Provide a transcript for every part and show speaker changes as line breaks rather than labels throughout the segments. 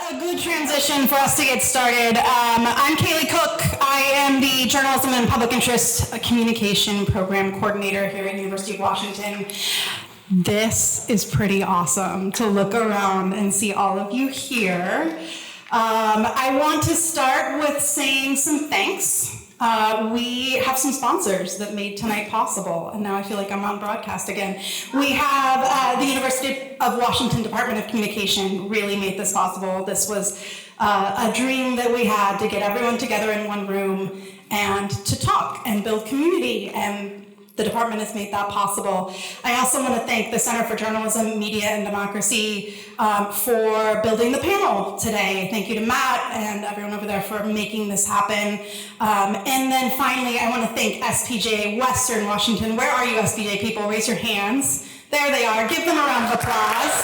a good transition for us to get started. I'm Kaylee Cook. I am the Journalism and Public Interest Communication Program Coordinator here at University of Washington. This is pretty awesome to look around and see all of you here. I want to start with saying some thanks. We have some sponsors that made tonight possible, and now I feel like I'm on broadcast again. We have the University of Washington Department of Communication really made this possible. This was a dream that we had to get everyone together in one room and to talk and build community, and the department has made that possible. I also want to thank the Center for Journalism, Media, and Democracy for building the panel today. Thank you to Matt and everyone over there for making this happen. And then finally, I want to thank SPJ Western Washington. Where are you, SPJ people? Raise your hands. There they are. Give them a round of applause.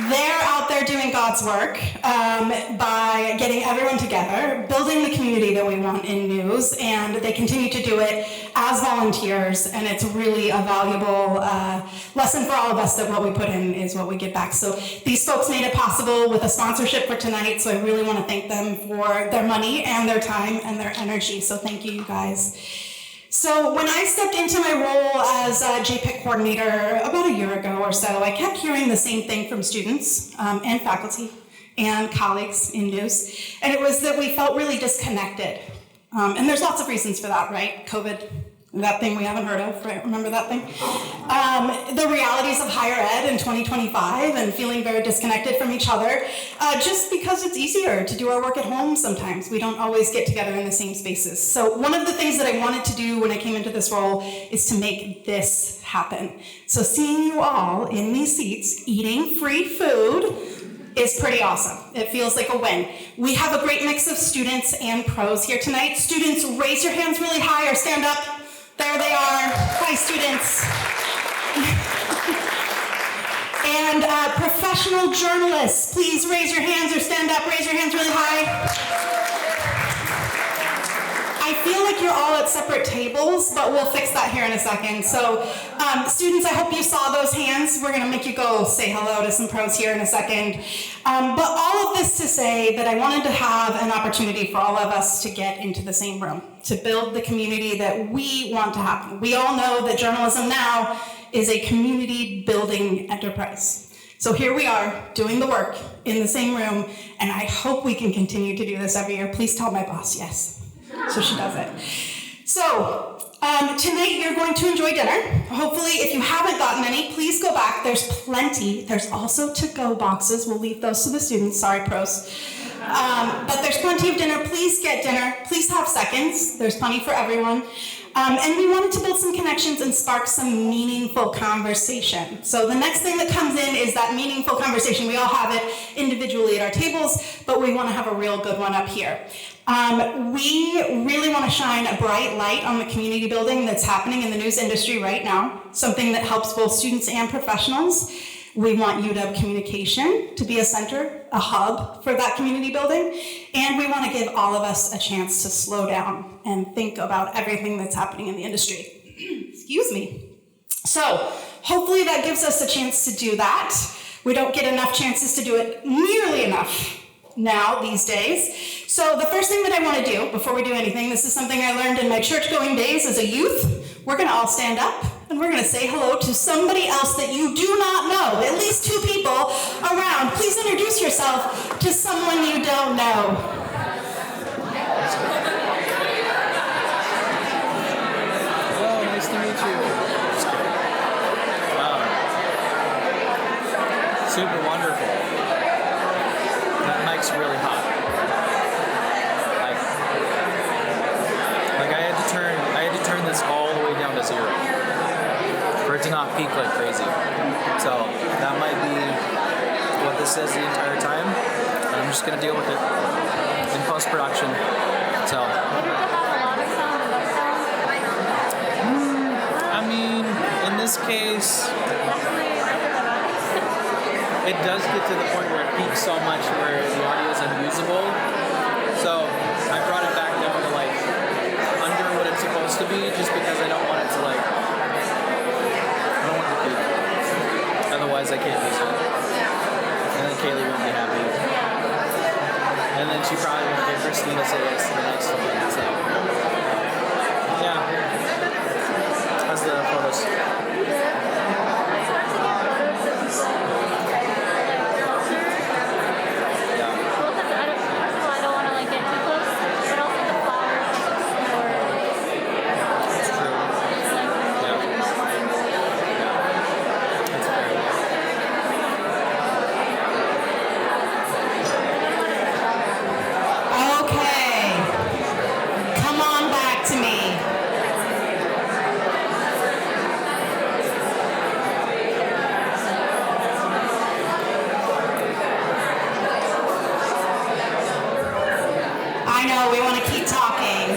They're out there doing God's work by getting everyone together, building the community that we want in news, and they continue to do it as volunteers, and it's really a valuable lesson for all of us that what we put in is what we get back. So these folks made it possible with a sponsorship for tonight, so I really want to thank them for their money and their time and their energy, so thank you, you guys. So when I stepped into my role as a JPIC coordinator about a year ago or so, I kept hearing the same thing from students and faculty and colleagues in news, and it was that we felt really disconnected. And there's lots of reasons for that, right? COVID, that thing we haven't heard of, right? Remember that thing? The realities of higher ed in 2025 and feeling very disconnected from each other, just because it's easier to do our work at home sometimes. We don't always get together in the same spaces. So one of the things that I wanted to do when I came into this role is to make this happen. So seeing you all in these seats eating free food is pretty awesome. It feels like a win. We have a great mix of students and pros here tonight. Students, raise your hands really high or stand up. There they are. Hi, students. And professional journalists, please raise your hands or stand up. Raise your hands really high. I feel like you're all at separate tables, but we'll fix that here in a second. So students, I hope you saw those hands. We're going to make you go say hello to some pros here in a second. But all of this to say that I wanted to have an opportunity for all of us to get into the same room, to build the community that we want to happen. We all know that journalism now is a community building enterprise. So here we are doing the work in the same room, and I hope we can continue to do this every year. Please tell my boss yes. So she does it. So tonight you're going to enjoy dinner. Hopefully, if you haven't gotten any, please go back. There's plenty. There's also to-go boxes. We'll leave those to the students. Sorry, pros. But there's plenty of dinner. Please get dinner. Please have seconds. There's plenty for everyone. And we wanted to build some connections and spark some meaningful conversation. So the next thing that comes in is that meaningful conversation. We all have it individually at our tables, but we want to have a real good one up here. We really want to shine a bright light on the community building that's happening in the news industry right now, something that helps both students and professionals. We want UW Communication to be a center, a hub for that community building, and we want to give all of us a chance to slow down and think about everything that's happening in the industry. Excuse me. So hopefully that gives us a chance to do that. We don't get enough chances to do it nearly enough now these days. So the first thing that I want to do before we do anything, this is something I learned in my church-going days as a youth. We're going to all stand up and we're going to say hello to somebody else that you do not know, at least two people around. Please introduce yourself to someone you don't know.
Hello, nice to meet you. Super wonderful. That mic's really hot. I had to turn this all the way down to 0 for it to not peak like crazy. So that might be what this says the entire time. And I'm just gonna deal with it in post-production. So I mean, in this case, it does get to the point where it peaks so much where the audio is unusable. So I brought it back down to like under what it's supposed to be, just because I don't want it to like, I don't want it to peak. Otherwise I can't use it. she probably won't get Christine to say yes to the next one. So, yeah. How's the photos?
I know, we want to keep talking.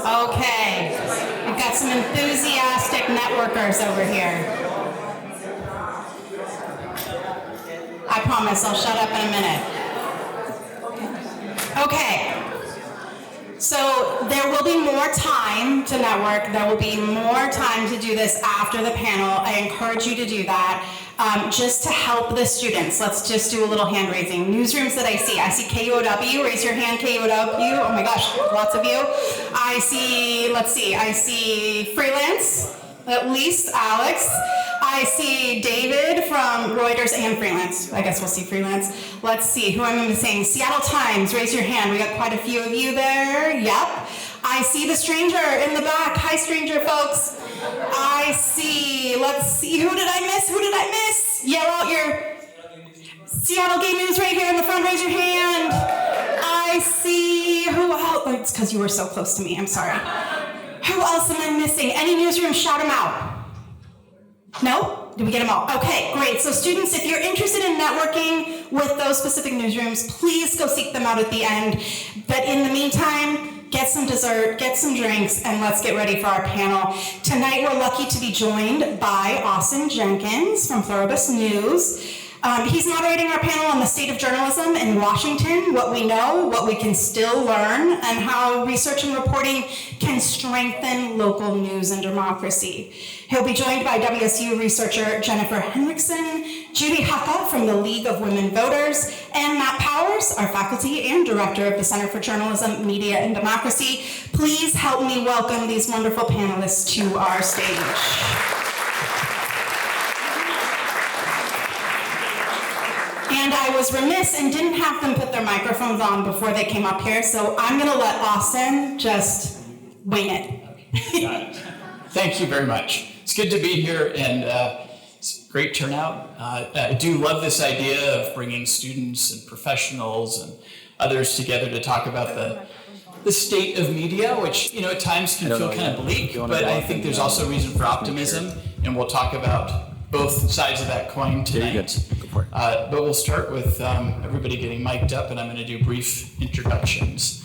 Okay, we've got some enthusiastic networkers over here. I promise I'll shut up in a minute. Okay, so there will be more time to network. There will be more time to do this after the panel. I encourage you to do that. Just to help the students, let's just do a little hand raising. Newsrooms that I see KUOW, raise your hand, KUOW. Oh my gosh, lots of you. I see freelance, at least Alex. I see David from Reuters and freelance. I guess we'll see freelance. Let's see, who am I missing? Seattle Times, raise your hand. We got quite a few of you there. Yep. I see the stranger in the back. Hi, stranger folks. I see, let's see, who did I miss? Yell out your Seattle Gay News right here in the front, raise your hand. I see, who else? Oh, it's because you were so close to me, I'm sorry. Who else am I missing? Any newsroom, shout them out. No? Did we get them all? Okay, great. So students, if you're interested in networking with those specific newsrooms, please go seek them out at the end. But in the meantime, get some dessert, get some drinks, and let's get ready for our panel. Tonight, we're lucky to be joined by Austin Jenkins from Pluribus News. He's moderating our panel on the state of journalism in Washington, what we know, what we can still learn, and how research and reporting can strengthen local news and democracy. He'll be joined by WSU researcher Jennifer Henrichsen, Judy Haka from the League of Women Voters, and Matt Powers, our faculty and director of the Center for Journalism, Media, and Democracy. Please help me welcome these wonderful panelists to our stage. And I was remiss and didn't have them put their microphones on before they came up here, so I'm going to let Austin just wing it.
Got it. Thank you very much. It's good to be here, and it's a great turnout. I do love this idea of bringing students and professionals and others together to talk about the state of media, which at times can feel kind of bleak, but I think there's also reason for optimism, and we'll talk about both sides of that coin tonight. But we'll start with everybody getting mic'd up, and I'm going to do brief introductions.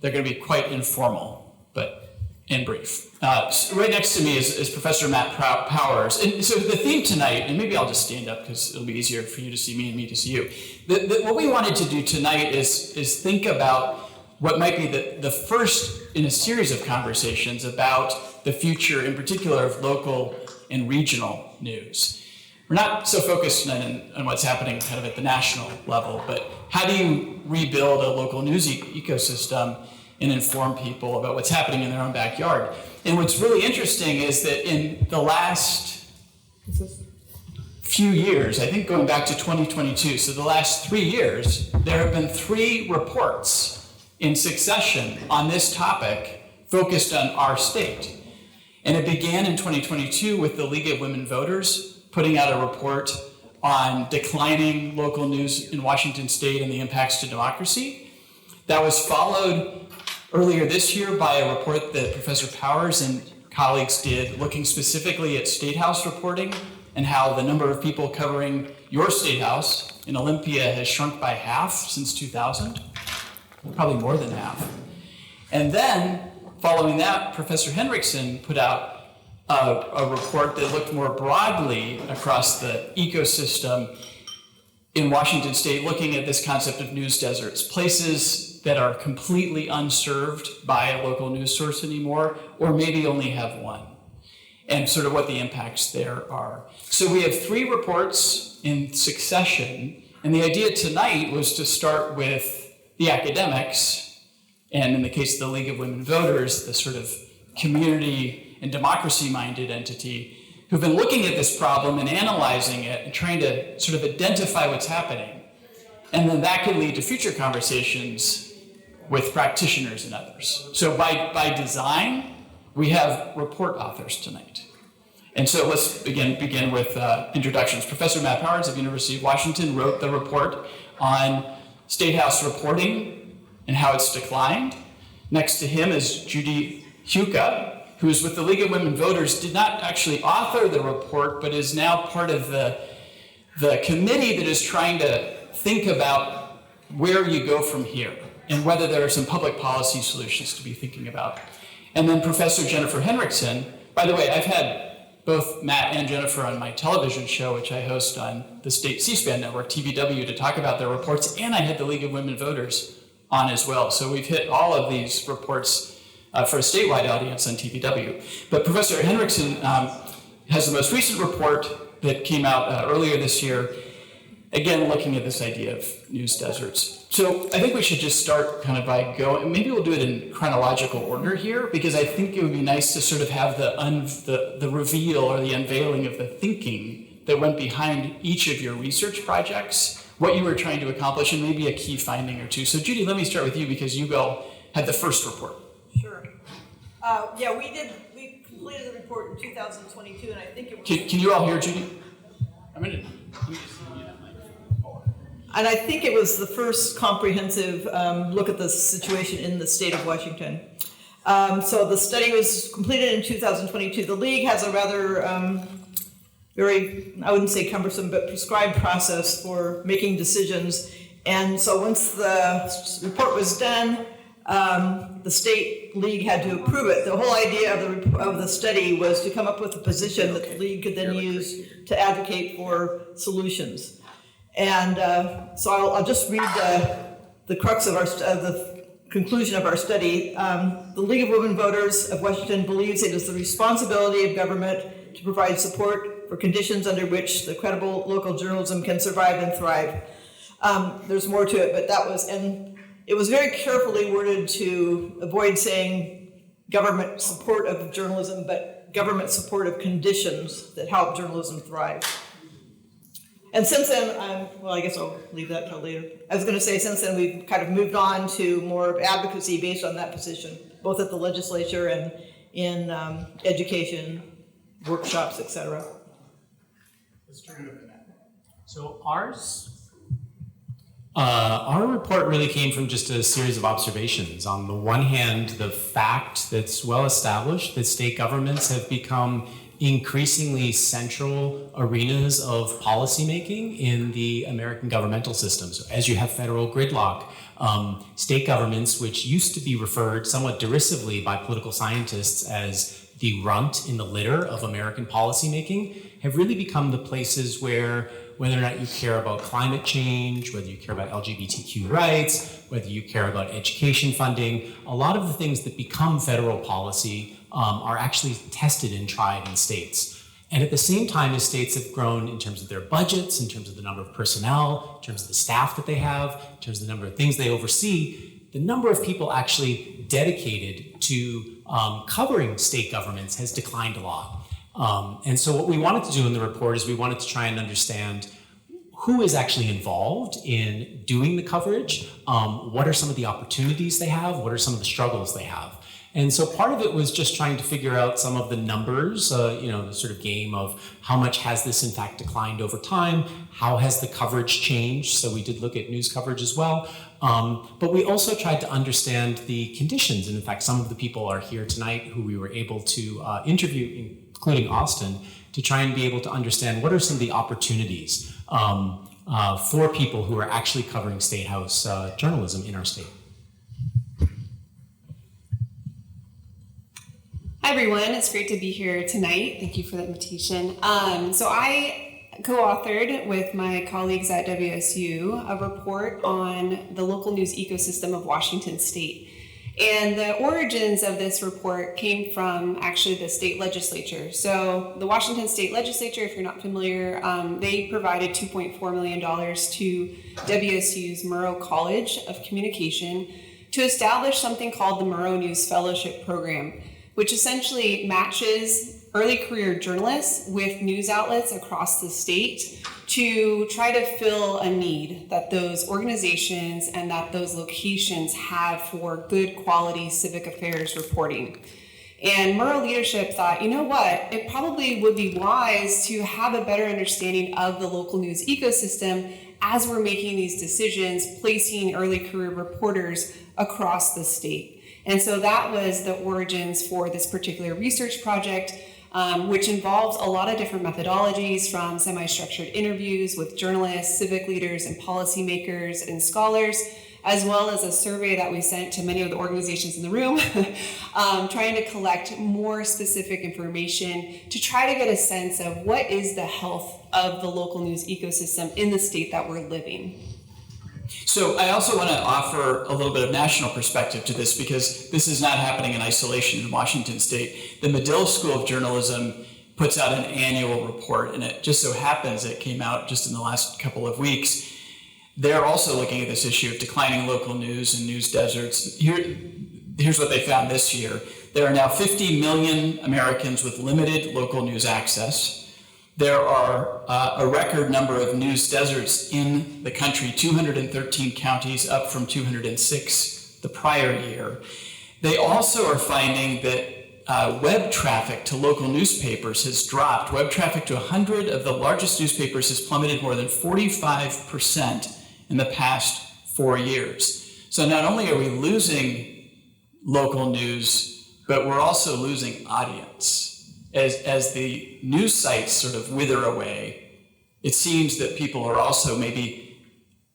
They're going to be quite informal, but and brief. Right next to me is Professor Matt Powers. And so the theme tonight, and maybe I'll just stand up because it'll be easier for you to see me and me to see you. What we wanted to do tonight is think about what might be the first in a series of conversations about the future, in particular, of local and regional news. We're not so focused on what's happening kind of at the national level, but how do you rebuild a local news ecosystem and inform people about what's happening in their own backyard? And what's really interesting is that in the last few years, I think going back to 2022, so the last 3 years, there have been 3 reports in succession on this topic focused on our state. And it began in 2022 with the League of Women Voters putting out a report on declining local news in Washington state and the impacts to democracy. That was followed earlier this year by a report that Professor Powers and colleagues did looking specifically at State House reporting and how the number of people covering your State House in Olympia has shrunk by half since 2000, probably more than half. And then, following that, Professor Henrichsen put out a report that looked more broadly across the ecosystem in Washington State looking at this concept of news deserts, places that are completely unserved by a local news source anymore, or maybe only have one, and sort of what the impacts there are. So we have 3 reports in succession, and the idea tonight was to start with the academics, and in the case of the League of Women Voters, the sort of community and democracy-minded entity who've been looking at this problem and analyzing it and trying to sort of identify what's happening. And then that can lead to future conversations with practitioners and others. So by design, we have report authors tonight. And so let's begin with introductions. Professor Matt Powers of University of Washington wrote the report on State House reporting and how it's declined. Next to him is Judy Huka, who is with the League of Women Voters, did not actually author the report, but is now part of the committee that is trying to think about where you go from here and whether there are some public policy solutions to be thinking about. And then Professor Jennifer Henrichsen. By the way, I've had both Matt and Jennifer on my television show, which I host on the state C-SPAN network, TVW, to talk about their reports, and I had the League of Women Voters on as well. So we've hit all of these reports for a statewide audience on TVW. But Professor Henrichsen has the most recent report that came out earlier this year, again, looking at this idea of news deserts. So I think we should just start kind of by going, maybe we'll do it in chronological order here, because I think it would be nice to sort of have the reveal or the unveiling of the thinking that went behind each of your research projects, what you were trying to accomplish, and maybe a key finding or two. So Judy, let me start with you, because you all had the first report.
Sure. We completed the report in 2022, and I think it was...
Can you all hear Judy?
And I think it was the first comprehensive look at the situation in the state of Washington. So the study was completed in 2022. The League has a rather very, I wouldn't say cumbersome, but prescribed process for making decisions. And so once the report was done, the state league had to approve it. The whole idea of the study was to come up with a position that the league could then use to advocate for solutions. And so I'll just read the crux of the conclusion of our study. The League of Women Voters of Washington believes it is the responsibility of government to provide support for conditions under which the credible local journalism can survive and thrive. There's more to it, but it was very carefully worded to avoid saying government support of journalism, but government support of conditions that help journalism thrive. And since then, I guess I'll leave that till later. I was going to say, since then, we've kind of moved on to more of advocacy based on that position, both at the legislature and in education, workshops, etc.
Let's turn it over to Matt.
So our report really came from just a series of observations. On the one hand, the fact that's well established that state governments have become increasingly central arenas of policymaking in the American governmental system. So as you have federal gridlock, state governments, which used to be referred somewhat derisively by political scientists as the runt in the litter of American policymaking, have really become the places where, whether or not you care about climate change, whether you care about LGBTQ rights, whether you care about education funding, a lot of the things that become federal policy are actually tested and tried in states. And at the same time as states have grown in terms of their budgets, in terms of the number of personnel, in terms of the staff that they have, in terms of the number of things they oversee, the number of people actually dedicated to covering state governments has declined a lot. And so what we wanted to do in the report is we wanted to try and understand who is actually involved in doing the coverage, what are some of the opportunities they have, what are some of the struggles they have. And so part of it was just trying to figure out some of the numbers, the sort of game of how much has this in fact declined over time, how has the coverage changed, so we did look at news coverage as well. But we also tried to understand the conditions, and in fact some of the people are here tonight who we were able to interview, including Austin, to try and be able to understand what are some of the opportunities for people who are actually covering State House journalism in our state.
Hi everyone, it's great to be here tonight. Thank you for the invitation. So I co-authored with my colleagues at WSU a report on the local news ecosystem of Washington State. And the origins of this report came from actually the state legislature. So the Washington State Legislature, if you're not familiar, they provided $2.4 million to WSU's Murrow College of Communication to establish something called the Murrow News Fellowship Program, which essentially matches early career journalists with news outlets across the state to try to fill a need that those organizations and that those locations have for good quality civic affairs reporting. And Murrow leadership thought, you know what, it probably would be wise to have a better understanding of the local news ecosystem as we're making these decisions, placing early career reporters across the state. And so that was the origins for this particular research project, which involves a lot of different methodologies, from semi-structured interviews with journalists, civic leaders, and policymakers and scholars, as well as a survey that we sent to many of the organizations in the room, trying to collect more specific information to try to get a sense of what is the health of the local news ecosystem in the state that we're living.
So I also want to offer a little bit of national perspective to this, because this is not happening in isolation in Washington State. The Medill School of Journalism puts out an annual report, and it just so happens it came out just in the last couple of weeks. They're also looking at this issue of declining local news and news deserts. Here's what they found this year. There are now 50 million Americans with limited local news access. There are a record number of news deserts in the country, 213 counties, up from 206 the prior year. They also are finding that web traffic to local newspapers has dropped. Web traffic to 100 of the largest newspapers has plummeted more than 45% in the past 4 years. So not only are we losing local news, but we're also losing audience. As the news sites sort of wither away, it seems that people are also maybe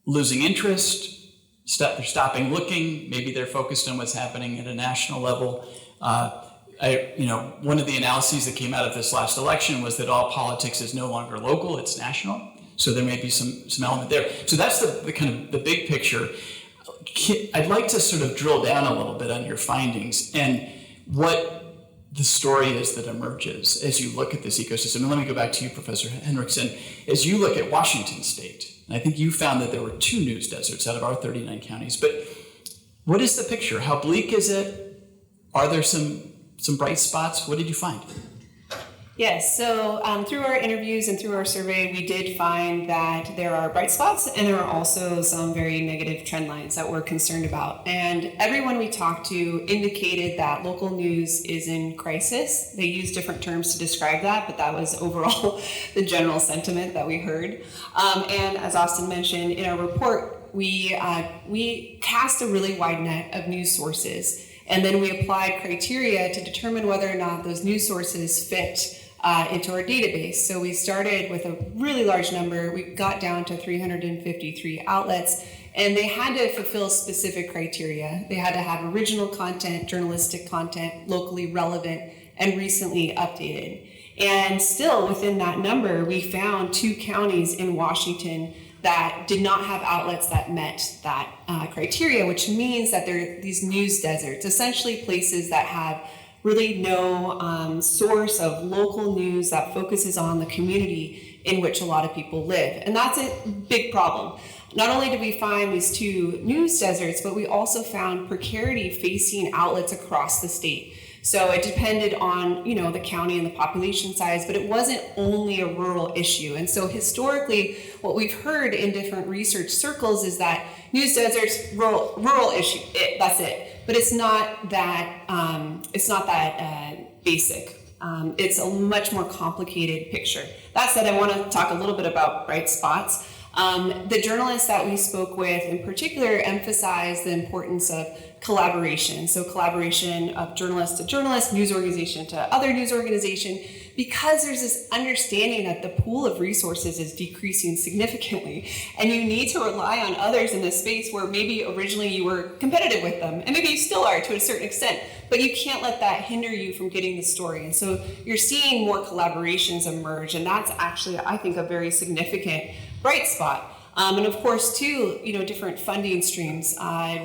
losing interest, they're stopping looking, maybe they're focused on what's happening at a national level. One of the analyses that came out of this last election was that all politics is no longer local, it's national. So there may be some element there. So that's the kind of the big picture. I'd like to sort of drill down a little bit on your findings and what the story is that emerges as you look at this ecosystem. And let me go back to you, Professor Henrichsen. As you look at Washington State, and I think you found that there were 2 news deserts out of our 39 counties, but what is the picture? How bleak is it? Are there some bright spots? What did you find?
Yes, so through our interviews and through our survey, we did find that there are bright spots and there are also some very negative trend lines that we're concerned about. And everyone we talked to indicated that local news is in crisis. They used different terms to describe that, but that was overall the general sentiment that we heard. And as Austin mentioned, in our report, we cast a really wide net of news sources. And then we applied criteria to determine whether or not those news sources fit into our database. So we started with a really large number. We got down to 353 outlets, and they had to fulfill specific criteria. They had to have original content, journalistic content, locally relevant, and recently updated. And still within that number, we found 2 counties in Washington that did not have outlets that met that criteria, which means that they're these news deserts, essentially places that have really no source of local news that focuses on the community in which a lot of people live. And that's a big problem. Not only did we find these 2 news deserts, but we also found precarity facing outlets across the state. So it depended on, the county and the population size, but it wasn't only a rural issue. And so historically, what we've heard in different research circles is that news deserts, rural issue, that's it. But it's not that basic. It's a much more complicated picture. That said, I want to talk a little bit about bright spots. The journalists that we spoke with in particular emphasized the importance of collaboration. So collaboration of journalist to journalist, news organization to other news organization, because there's this understanding that the pool of resources is decreasing significantly, and you need to rely on others in this space where maybe originally you were competitive with them, and maybe you still are to a certain extent, but you can't let that hinder you from getting the story. And so you're seeing more collaborations emerge, and that's actually, I think, a very significant bright spot. And of course, too, different funding streams.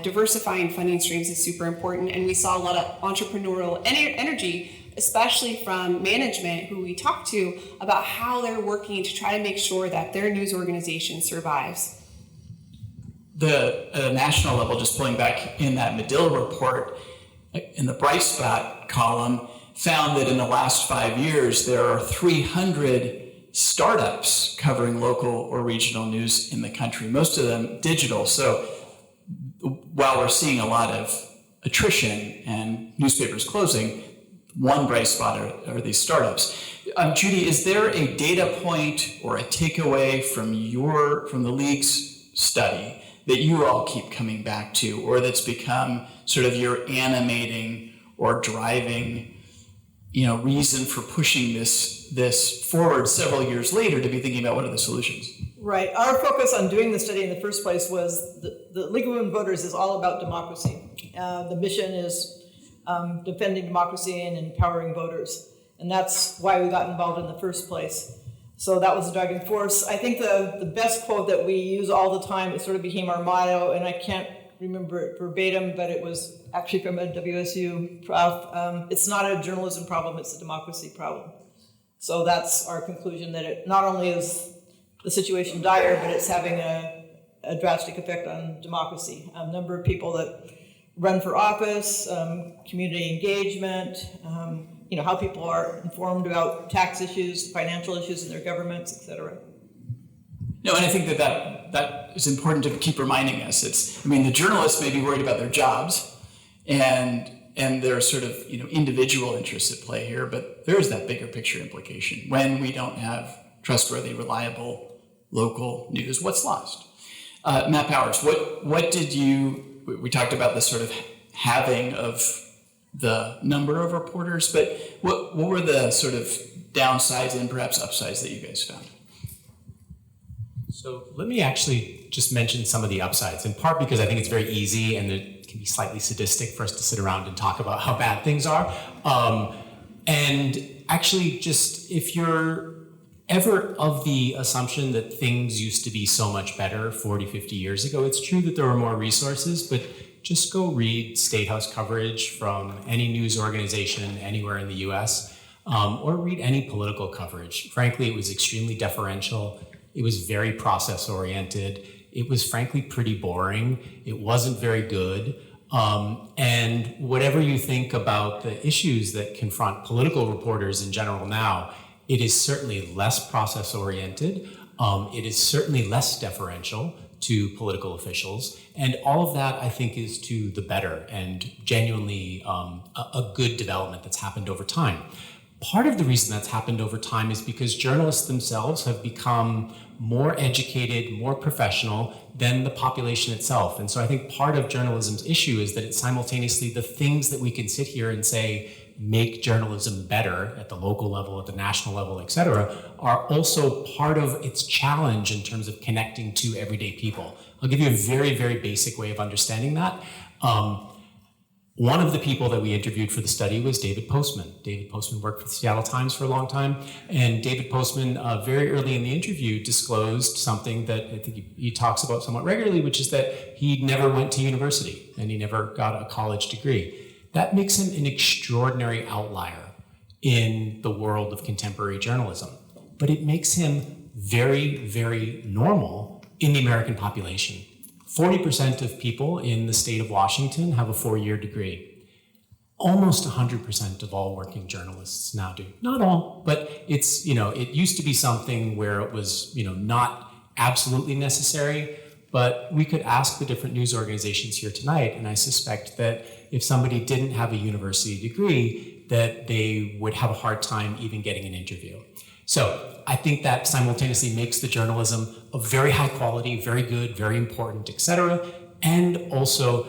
Diversifying funding streams is super important, and we saw a lot of entrepreneurial energy, especially from management who we talked to about how they're working to try to make sure that their news organization survives.
The national level, just pulling back in that Medill report, in the bright spot column, found that in the last 5 years, there are 300 startups covering local or regional news in the country, most of them digital. So while we're seeing a lot of attrition and newspapers closing, one bright spot are these startups. Judy, is there a data point or a takeaway from the League's study that you all keep coming back to, or that's become sort of your animating or driving reason for pushing this forward several years later to be thinking about what are the solutions?
Right. Our focus on doing the study in the first place was the League of Women Voters is all about democracy. The mission is defending democracy and empowering voters. And that's why we got involved in the first place. So that was the driving force. I think the best quote that we use all the time, it sort of became our motto, and I can't remember it verbatim, but it was actually from a WSU prof. It's not a journalism problem, it's a democracy problem. So that's our conclusion, that it not only is the situation dire, but it's having a drastic effect on democracy. A number of people that run for office, community engagement, how people are informed about tax issues, financial issues in their governments, et cetera.
No, and I think that is important to keep reminding us. The journalists may be worried about their jobs and their sort of individual interests at play here, but there is that bigger picture implication. When we don't have trustworthy, reliable local news, what's lost? Matt Powers, what did we talked about the sort of halving of the number of reporters, but what were the sort of downsides and perhaps upsides that you guys found?
So let me actually just mention some of the upsides, in part because I think it's very easy and it can be slightly sadistic for us to sit around and talk about how bad things are. And actually, just if you're ever of the assumption that things used to be so much better 40, 50 years ago, it's true that there were more resources, but just go read State House coverage from any news organization anywhere in the US, or read any political coverage. Frankly, it was extremely deferential. It was very process-oriented. It was frankly pretty boring. It wasn't very good. And whatever you think about the issues that confront political reporters in general now, it is certainly less process-oriented. It is certainly less deferential to political officials. And all of that, I think, is to the better and genuinely a good development that's happened over time. Part of the reason that's happened over time is because journalists themselves have become more educated, more professional than the population itself. And so I think part of journalism's issue is that it's simultaneously the things that we can sit here and say make journalism better at the local level, at the national level, et cetera, are also part of its challenge in terms of connecting to everyday people. I'll give you a very, very basic way of understanding that. One of the people that we interviewed for the study was David Postman. David Postman worked for the Seattle Times for a long time, and David Postman very early in the interview disclosed something that I think he talks about somewhat regularly, which is that he never went to university and he never got a college degree. That makes him an extraordinary outlier in the world of contemporary journalism, but it makes him very, very normal in the American population. 40% of people in the state of Washington have a 4-year degree. Almost 100% of all working journalists now do. Not all, but it's, it used to be something where it was, not absolutely necessary, but we could ask the different news organizations here tonight, and I suspect that if somebody didn't have a university degree, that they would have a hard time even getting an interview. So I think that simultaneously makes the journalism of very high quality, very good, very important, et cetera, and also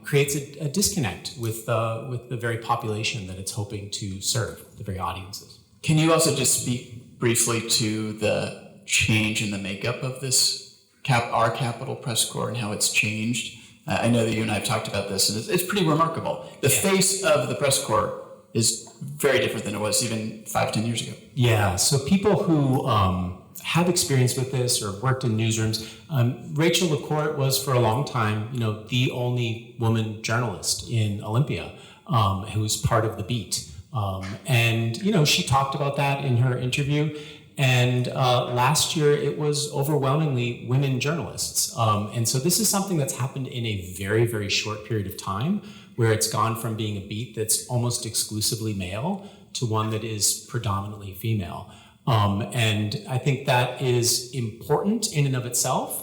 creates a disconnect with the very population that it's hoping to serve, the very audiences.
Can you also just speak briefly to the change in the makeup of this our Capitol Press Corps and how it's changed? I know that you and I have talked about this, and it's pretty remarkable. The face of the Press Corps is very different than it was even 5-10 years ago.
Yeah, so people who have experience with this or worked in newsrooms, Rachel LaCourte was for a long time, the only woman journalist in Olympia who was part of the beat. And she talked about that in her interview. And last year, it was overwhelmingly women journalists. And so this is something that's happened in a very, very short period of time, where it's gone from being a beat that's almost exclusively male to one that is predominantly female. And I think that is important in and of itself,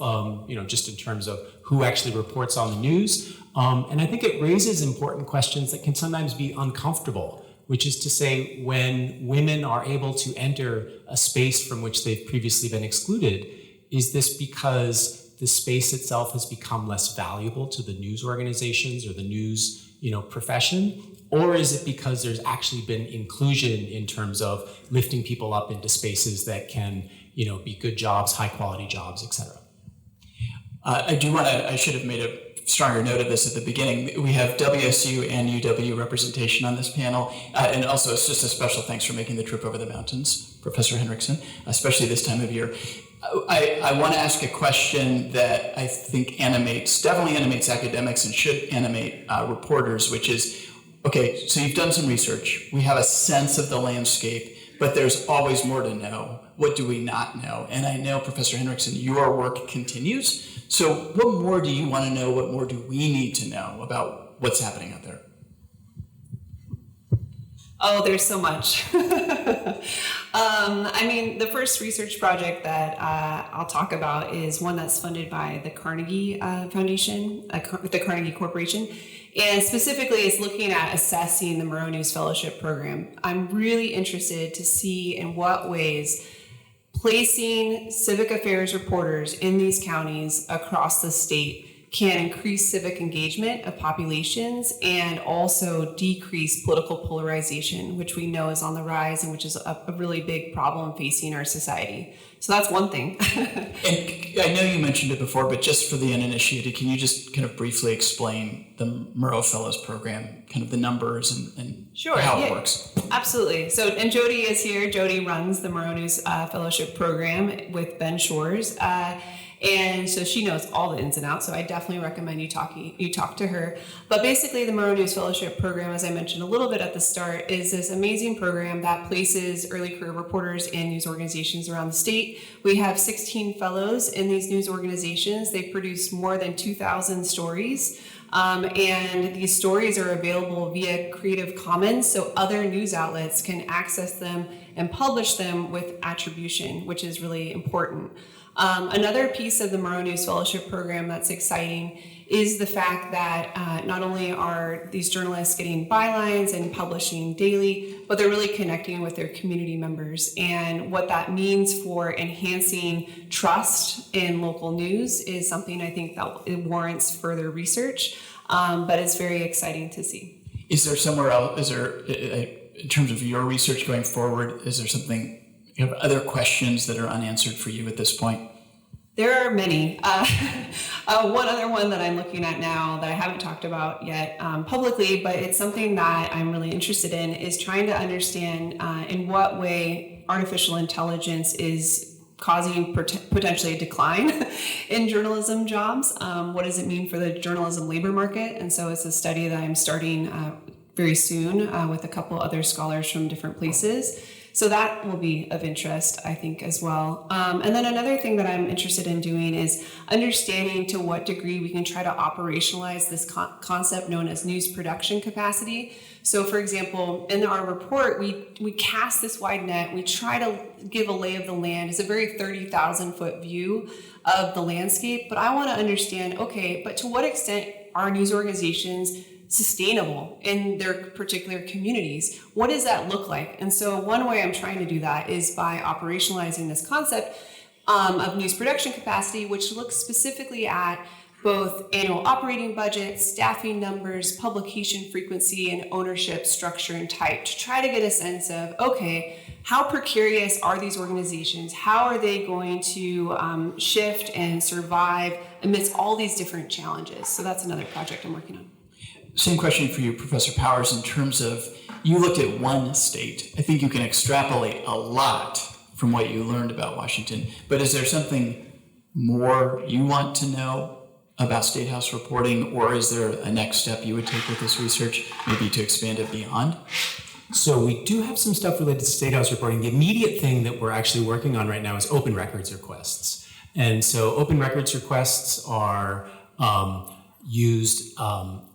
just in terms of who actually reports on the news. And I think it raises important questions that can sometimes be uncomfortable, which is to say, when women are able to enter a space from which they've previously been excluded, is this because the space itself has become less valuable to the news organizations or the news, profession? Or is it because there's actually been inclusion in terms of lifting people up into spaces that can, be good jobs, high quality jobs, et cetera?
I should have made a stronger note of this at the beginning. We have WSU and UW representation on this panel. And also, it's just a special thanks for making the trip over the mountains, Professor Henrichsen, especially this time of year. I want to ask a question that I think definitely animates academics and should animate reporters, which is, okay, so you've done some research. We have a sense of the landscape, but there's always more to know. What do we not know? And I know, Professor Henrichsen, your work continues. So what more do you want to know? What more do we need to know about what's happening out there?
Oh, there's so much. The first research project that I'll talk about is one that's funded by the Carnegie Foundation, the Carnegie Corporation, and specifically is looking at assessing the Murrow News Fellowship Program. I'm really interested to see in what ways placing civic affairs reporters in these counties across the state can increase civic engagement of populations and also decrease political polarization, which we know is on the rise and which is a really big problem facing our society. So that's one thing.
And I know you mentioned it before, but just for the uninitiated, can you just kind of briefly explain the Murrow Fellows Program, kind of the numbers and
Sure,
how it works?
Absolutely. So, and Jody is here. Jody runs the Murrow News Fellowship Program with Ben Shores. And so she knows all the ins and outs, so I definitely recommend you talk to her. But basically, the Murrow News Fellowship Program, as I mentioned a little bit at the start, is this amazing program that places early career reporters in news organizations around the state. We have 16 fellows in these news organizations. They produce more than 2,000 stories. And these stories are available via Creative Commons, so other news outlets can access them and publish them with attribution, which is really important. Another piece of the Murrow News Fellowship Program that's exciting is the fact that not only are these journalists getting bylines and publishing daily, but they're really connecting with their community members. And what that means for enhancing trust in local news is something I think that it warrants further research, but it's very exciting to see.
Is there somewhere else, in terms of your research going forward, is there something, you have other questions that are unanswered for you at this point?
There are many. One other one that I'm looking at now that I haven't talked about yet publicly, but it's something that I'm really interested in, is trying to understand in what way artificial intelligence is causing potentially a decline in journalism jobs. What does it mean for the journalism labor market? And so it's a study that I'm starting very soon with a couple other scholars from different places. So that will be of interest, I think, as well. And then another thing that I'm interested in doing is understanding to what degree we can try to operationalize this concept known as news production capacity. So, for example, in our report, we cast this wide net. We try to give a lay of the land. It's a very 30,000-foot view of the landscape. But I want to understand, okay, but to what extent are news organizations sustainable in their particular communities? What does that look like? And so one way I'm trying to do that is by operationalizing this concept of news production capacity, which looks specifically at both annual operating budgets, staffing numbers, publication frequency, and ownership structure and type to try to get a sense of, okay, how precarious are these organizations? How are they going to shift and survive amidst all these different challenges? So that's another project I'm working on.
Same question for you, Professor Powers, in terms of, you looked at one state. I think you can extrapolate a lot from what you learned about Washington, but is there something more you want to know about State House reporting, or is there a next step you would take with this research, maybe to expand it beyond?
So we do have some stuff related to State House reporting. The immediate thing that we're actually working on right now is open records requests. And so open records requests are used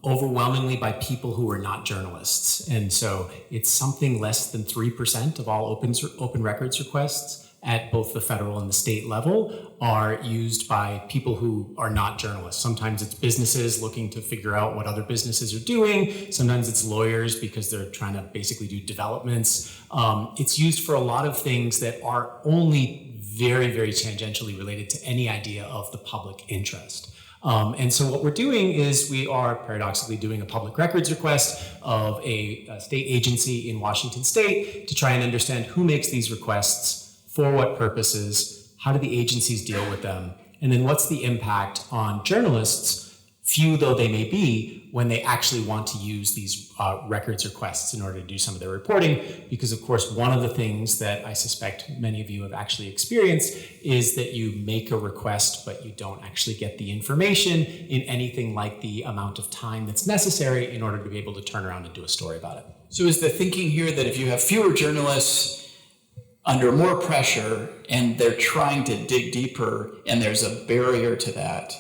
overwhelmingly by people who are not journalists. And so it's something less than 3% of all open records requests at both the federal and the state level are used by people who are not journalists. Sometimes it's businesses looking to figure out what other businesses are doing. Sometimes it's lawyers because they're trying to basically do developments. It's used for a lot of things that are only very, very tangentially related to any idea of the public interest. And so what we're doing is we are paradoxically doing a public records request of a state agency in Washington state to try and understand who makes these requests, for what purposes, how do the agencies deal with them, and then what's the impact on journalists, few though they may be, when they actually want to use these records requests in order to do some of their reporting. Because of course, one of the things that I suspect many of you have actually experienced is that you make a request, but you don't actually get the information in anything like the amount of time that's necessary in order to be able to turn around and do a story about it.
So is the thinking here that if you have fewer journalists under more pressure and they're trying to dig deeper and there's a barrier to that,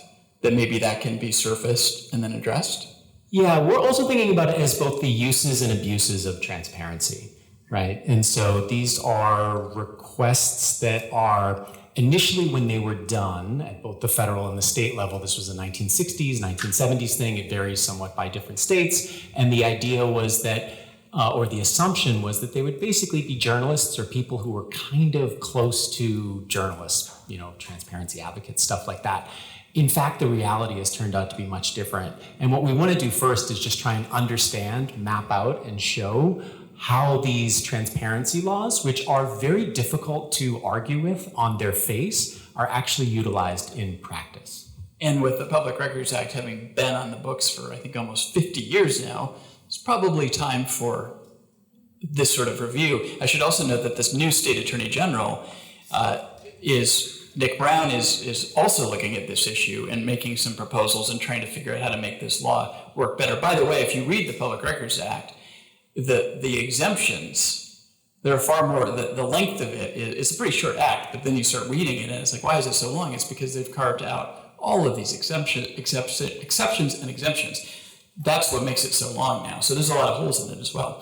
then maybe that can be surfaced and then addressed?
Yeah, we're also thinking about it as both the uses and abuses of transparency, right? And so these are requests that are initially, when they were done at both the federal and the state level, this was a 1960s, 1970s thing. It varies somewhat by different states. And the idea was that or the assumption was that they would basically be journalists or people who were kind of close to journalists, you know, transparency advocates, stuff like that. In fact, the reality has turned out to be much different. And what we want to do first is just try and understand, map out, and show how these transparency laws, which are very difficult to argue with on their face, are actually utilized in practice.
And with the Public Records Act having been on the books for, I think, almost 50 years now, it's probably time for this sort of review. I should also note that this new State Attorney General Nick Brown is also looking at this issue and making some proposals and trying to figure out how to make this law work better. By the way, if you read the Public Records Act, the exemptions, there are far more, the length of it is a pretty short act, but then you start reading it and it's like, why is it so long? It's because they've carved out all of these exceptions and exemptions. That's what makes it so long now. So there's a lot of holes in it as well.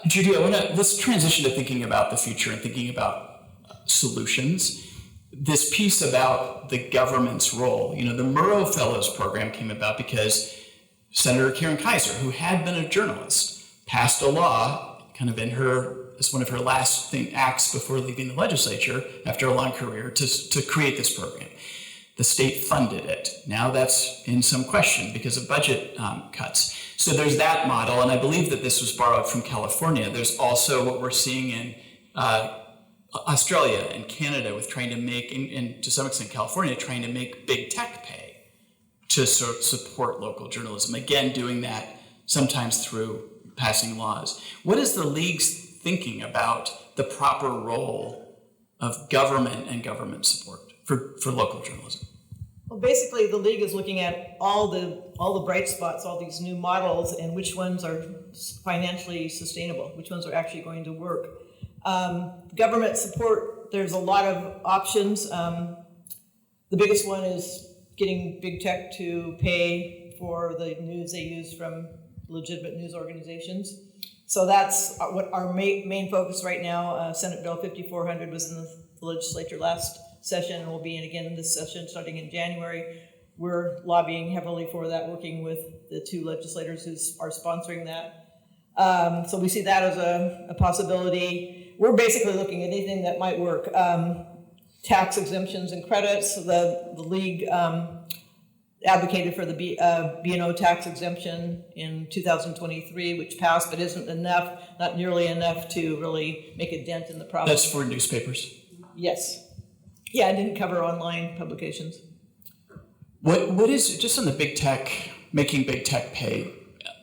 Judy, let's transition to thinking about the future and thinking about solutions. This piece about the government's role, you know, the Murrow Fellows program came about because Senator Karen Kaiser, who had been a journalist, passed a law kind of as one of her last acts before leaving the legislature after a long career to create this program. The state funded it. Now that's in some question because of budget cuts. So there's that model, and I believe that this was borrowed from California. There's also what we're seeing in Australia and Canada with trying to make, and to some extent California, trying to make big tech pay to sort of support local journalism. Again, doing that sometimes through passing laws. What is the League's thinking about the proper role of government and government support for local journalism?
Well, basically, the League is looking at all the bright spots, all these new models, and which ones are financially sustainable, which ones are actually going to work. Government support, there's a lot of options. The biggest one is getting big tech to pay for the news they use from legitimate news organizations. So that's what our main focus right now. Senate Bill 5400 was in the legislature last session and will be in again this session starting in January. We're lobbying heavily for that, working with the two legislators who are sponsoring that. So we see that as a possibility. We're basically looking at anything that might work. Tax exemptions and credits. The League advocated for the B&O tax exemption in 2023, which passed, but isn't enough, not nearly enough to really make a dent in the problem.
That's for newspapers.
Yes. Yeah, I didn't cover online publications.
What is, just on the big tech, making big tech pay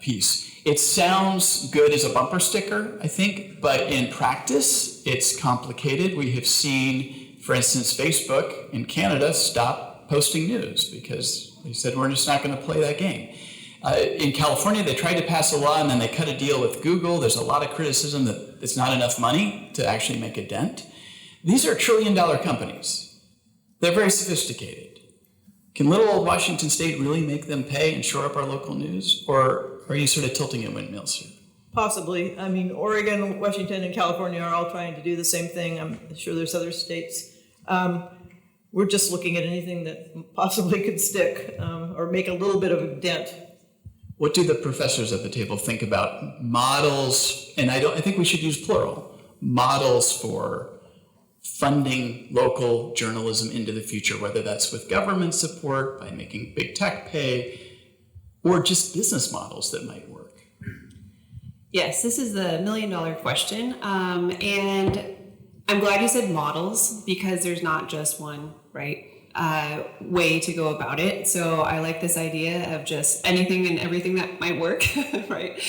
piece, it sounds good as a bumper sticker, I think, but in practice, it's complicated. We have seen, for instance, Facebook in Canada stop posting news because they said, we're just not going to play that game. In California, they tried to pass a law and then they cut a deal with Google. There's a lot of criticism that it's not enough money to actually make a dent. These are trillion-dollar companies. They're very sophisticated. Can little old Washington State really make them pay and shore up our local news? Or are you sort of tilting at windmills here?
Possibly. I mean, Oregon, Washington, and California are all trying to do the same thing. I'm sure there's other states. We're just looking at anything that possibly could stick or make a little bit of a dent.
What do the professors at the table think about models, and I think we should use plural, models for funding local journalism into the future, whether that's with government support, by making big tech pay, or just business models that might work?
Yes, this is the $1 million question. And I'm glad you said models, because there's not just one, right, way to go about it. So I like this idea of just anything and everything that might work, right?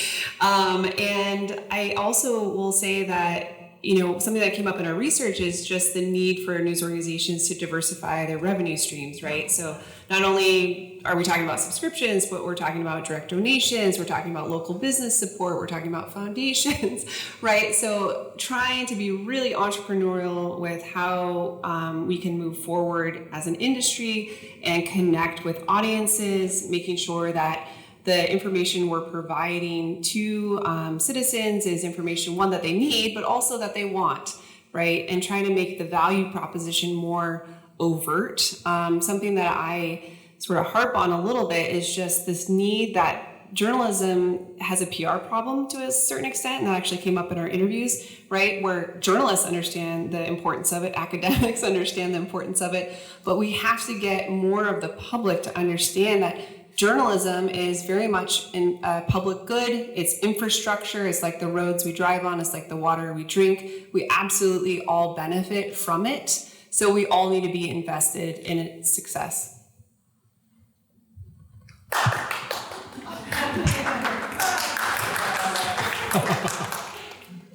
And I also will say that, something that came up in our research is just the need for news organizations to diversify their revenue streams, right? So not only are we talking about subscriptions, but we're talking about direct donations, we're talking about local business support, we're talking about foundations, right? So trying to be really entrepreneurial with how we can move forward as an industry and connect with audiences, making sure that the information we're providing to citizens is information, one, that they need, but also that they want, right? And trying to make the value proposition more overt. Something that I sort of harp on a little bit is just this need that journalism has a PR problem to a certain extent, and that actually came up in our interviews, right? Where journalists understand the importance of it, academics understand the importance of it, but we have to get more of the public to understand that journalism is very much a public good. It's infrastructure. It's like the roads we drive on. It's like the water we drink. We absolutely all benefit from it. So we all need to be invested in its success.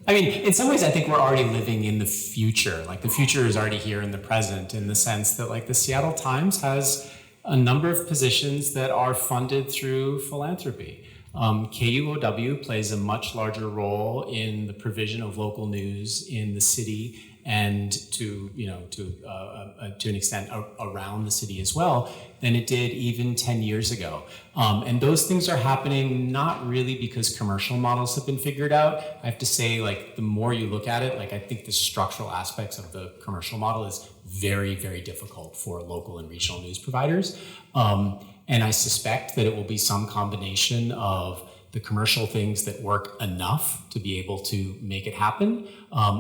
I mean, in some ways, I think we're already living in the future. Like, the future is already here in the present, in the sense that, like, the Seattle Times has a number of positions that are funded through philanthropy. KUOW plays a much larger role in the provision of local news in the city, and to an extent around the city as well, than it did even 10 years ago. And those things are happening not really because commercial models have been figured out. I have to say, like, the more you look at it, like, I think the structural aspects of the commercial model is very, very difficult for local and regional news providers. And I suspect that it will be some combination of the commercial things that work enough to be able to make it happen,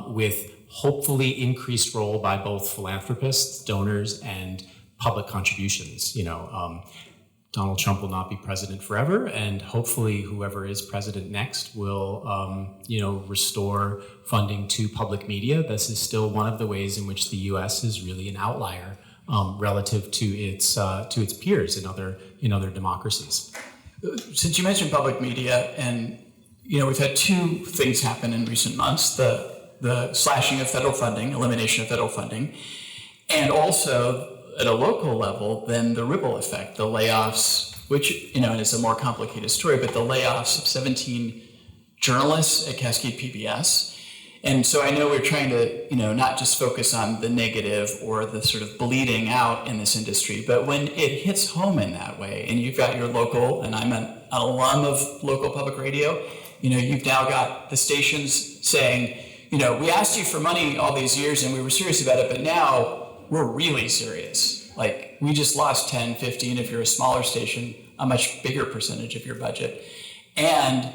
with hopefully increased role by both philanthropists, donors, and public contributions. Donald Trump will not be president forever, and hopefully whoever is president next will, restore funding to public media. This is still one of the ways in which the U.S. is really an outlier relative to its peers in other democracies.
Since you mentioned public media, and we've had two things happen in recent months: the slashing of federal funding, elimination of federal funding, and also at a local level, then the ripple effect, the layoffs, which, and it's a more complicated story, but the layoffs of 17 journalists at Cascade PBS. And so I know we're trying to, not just focus on the negative or the sort of bleeding out in this industry, but when it hits home in that way, and you've got your local, and I'm an alum of local public radio, you've now got the stations saying, we asked you for money all these years and we were serious about it, but now we're really serious. Like, we just lost 10, 15, if you're a smaller station, a much bigger percentage of your budget. And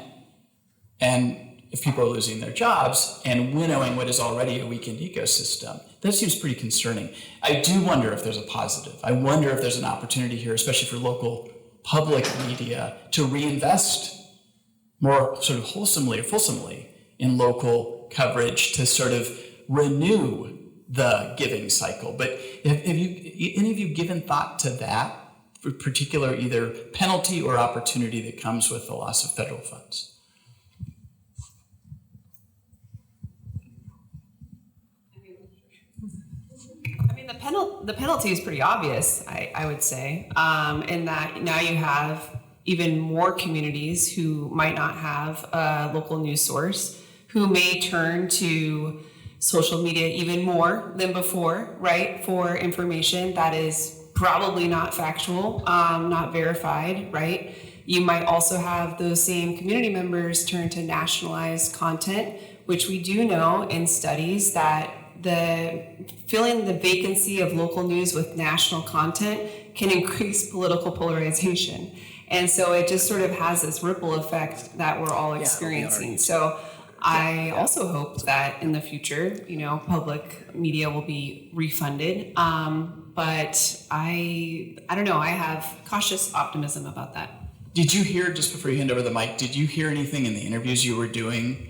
if people are losing their jobs and winnowing what is already a weakened ecosystem. That seems pretty concerning. I do wonder if there's a positive. I wonder if there's an opportunity here, especially for local public media, to reinvest more sort of wholesomely or fulsomely in local coverage to sort of renew the giving cycle. But have any of you given thought to that, for particular either penalty or opportunity that comes with the loss of federal funds?
The penalty is pretty obvious, I would say, in that now you have even more communities who might not have a local news source, who may turn to social media even more than before, right, for information that is probably not factual, not verified, right? You might also have those same community members turn to nationalized content, which we do know in studies that filling the vacancy of local news with national content can increase political polarization. And so it just sort of has this ripple effect that we're all experiencing. So I also hope that in the future, public media will be refunded. But I don't know, I have cautious optimism about that.
Did you hear, just before you hand over the mic, did you hear anything in the interviews you were doing?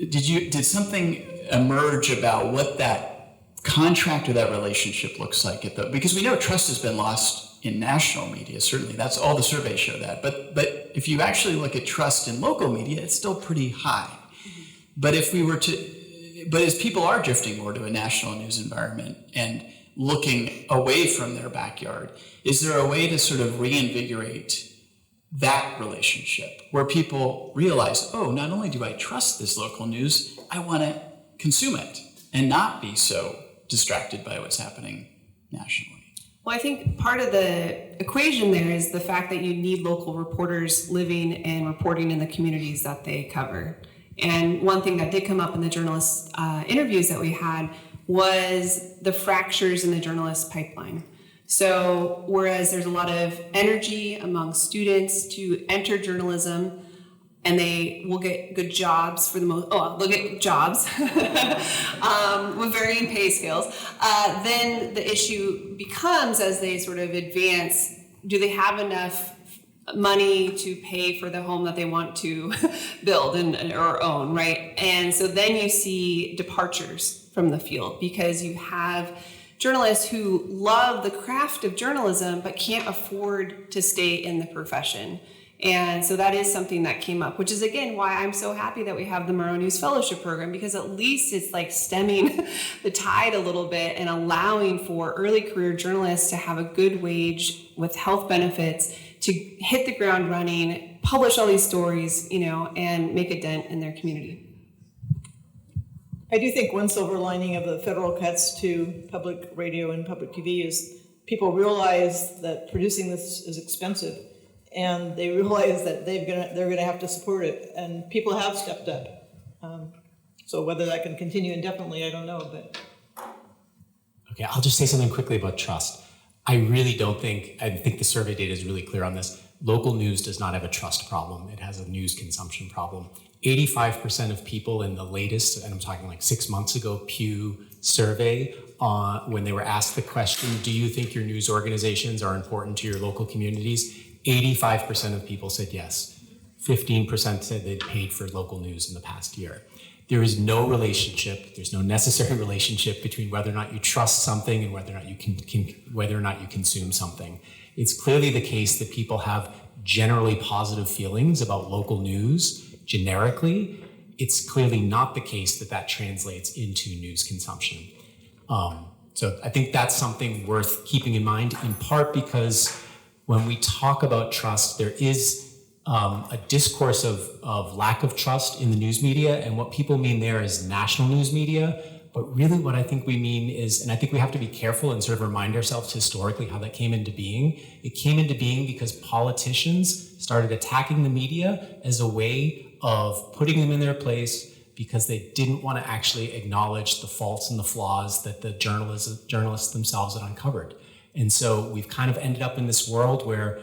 Did something emerge about what that contract or that relationship looks like because we know trust has been lost in national media, certainly. That's all the surveys show that. But if you actually look at trust in local media, it's still pretty high. But as people are drifting more to a national news environment and looking away from their backyard, is there a way to sort of reinvigorate that relationship where people realize, oh, not only do I trust this local news, I want to consume it and not be so distracted by what's happening nationally?
Well, I think part of the equation there is the fact that you need local reporters living and reporting in the communities that they cover. And one thing that did come up in the journalist interviews that we had was the fractures in the journalist pipeline. So whereas there's a lot of energy among students to enter journalism, and they will get good jobs for the most, they'll get jobs with varying pay scales, then the issue becomes, as they sort of advance, do they have enough money to pay for the home that they want to build or own, right? And so then you see departures from the field because you have journalists who love the craft of journalism but can't afford to stay in the profession. And so that is something that came up, which is, again, why I'm so happy that we have the Murrow News Fellowship Program, because at least it's like stemming the tide a little bit and allowing for early career journalists to have a good wage with health benefits, to hit the ground running, publish all these stories, and make a dent in their community.
I do think one silver lining of the federal cuts to public radio and public TV is people realize that producing this is expensive, and they realize that they're gonna have to support it, and people have stepped up. So whether that can continue indefinitely, I don't know. But
okay, I'll just say something quickly about trust. I think the survey data is really clear on this. Local news does not have a trust problem. It has a news consumption problem. 85% of people in the latest, and I'm talking like 6 months ago, Pew survey, when they were asked the question, do you think your news organizations are important to your local communities? 85% of people said yes. 15% said they'd paid for local news in the past year. There is no relationship, there's no necessary relationship between whether or not you trust something and whether or not you consume something. It's clearly the case that people have generally positive feelings about local news generically. It's clearly not the case that translates into news consumption. So I think that's something worth keeping in mind, in part because when we talk about trust, there is a discourse of lack of trust in the news media, and what people mean there is national news media. But really what I think we mean is, and I think we have to be careful and sort of remind ourselves historically how that came into being. It came into being because politicians started attacking the media as a way of putting them in their place because they didn't want to actually acknowledge the faults and the flaws that the journalists themselves had uncovered. And so we've kind of ended up in this world where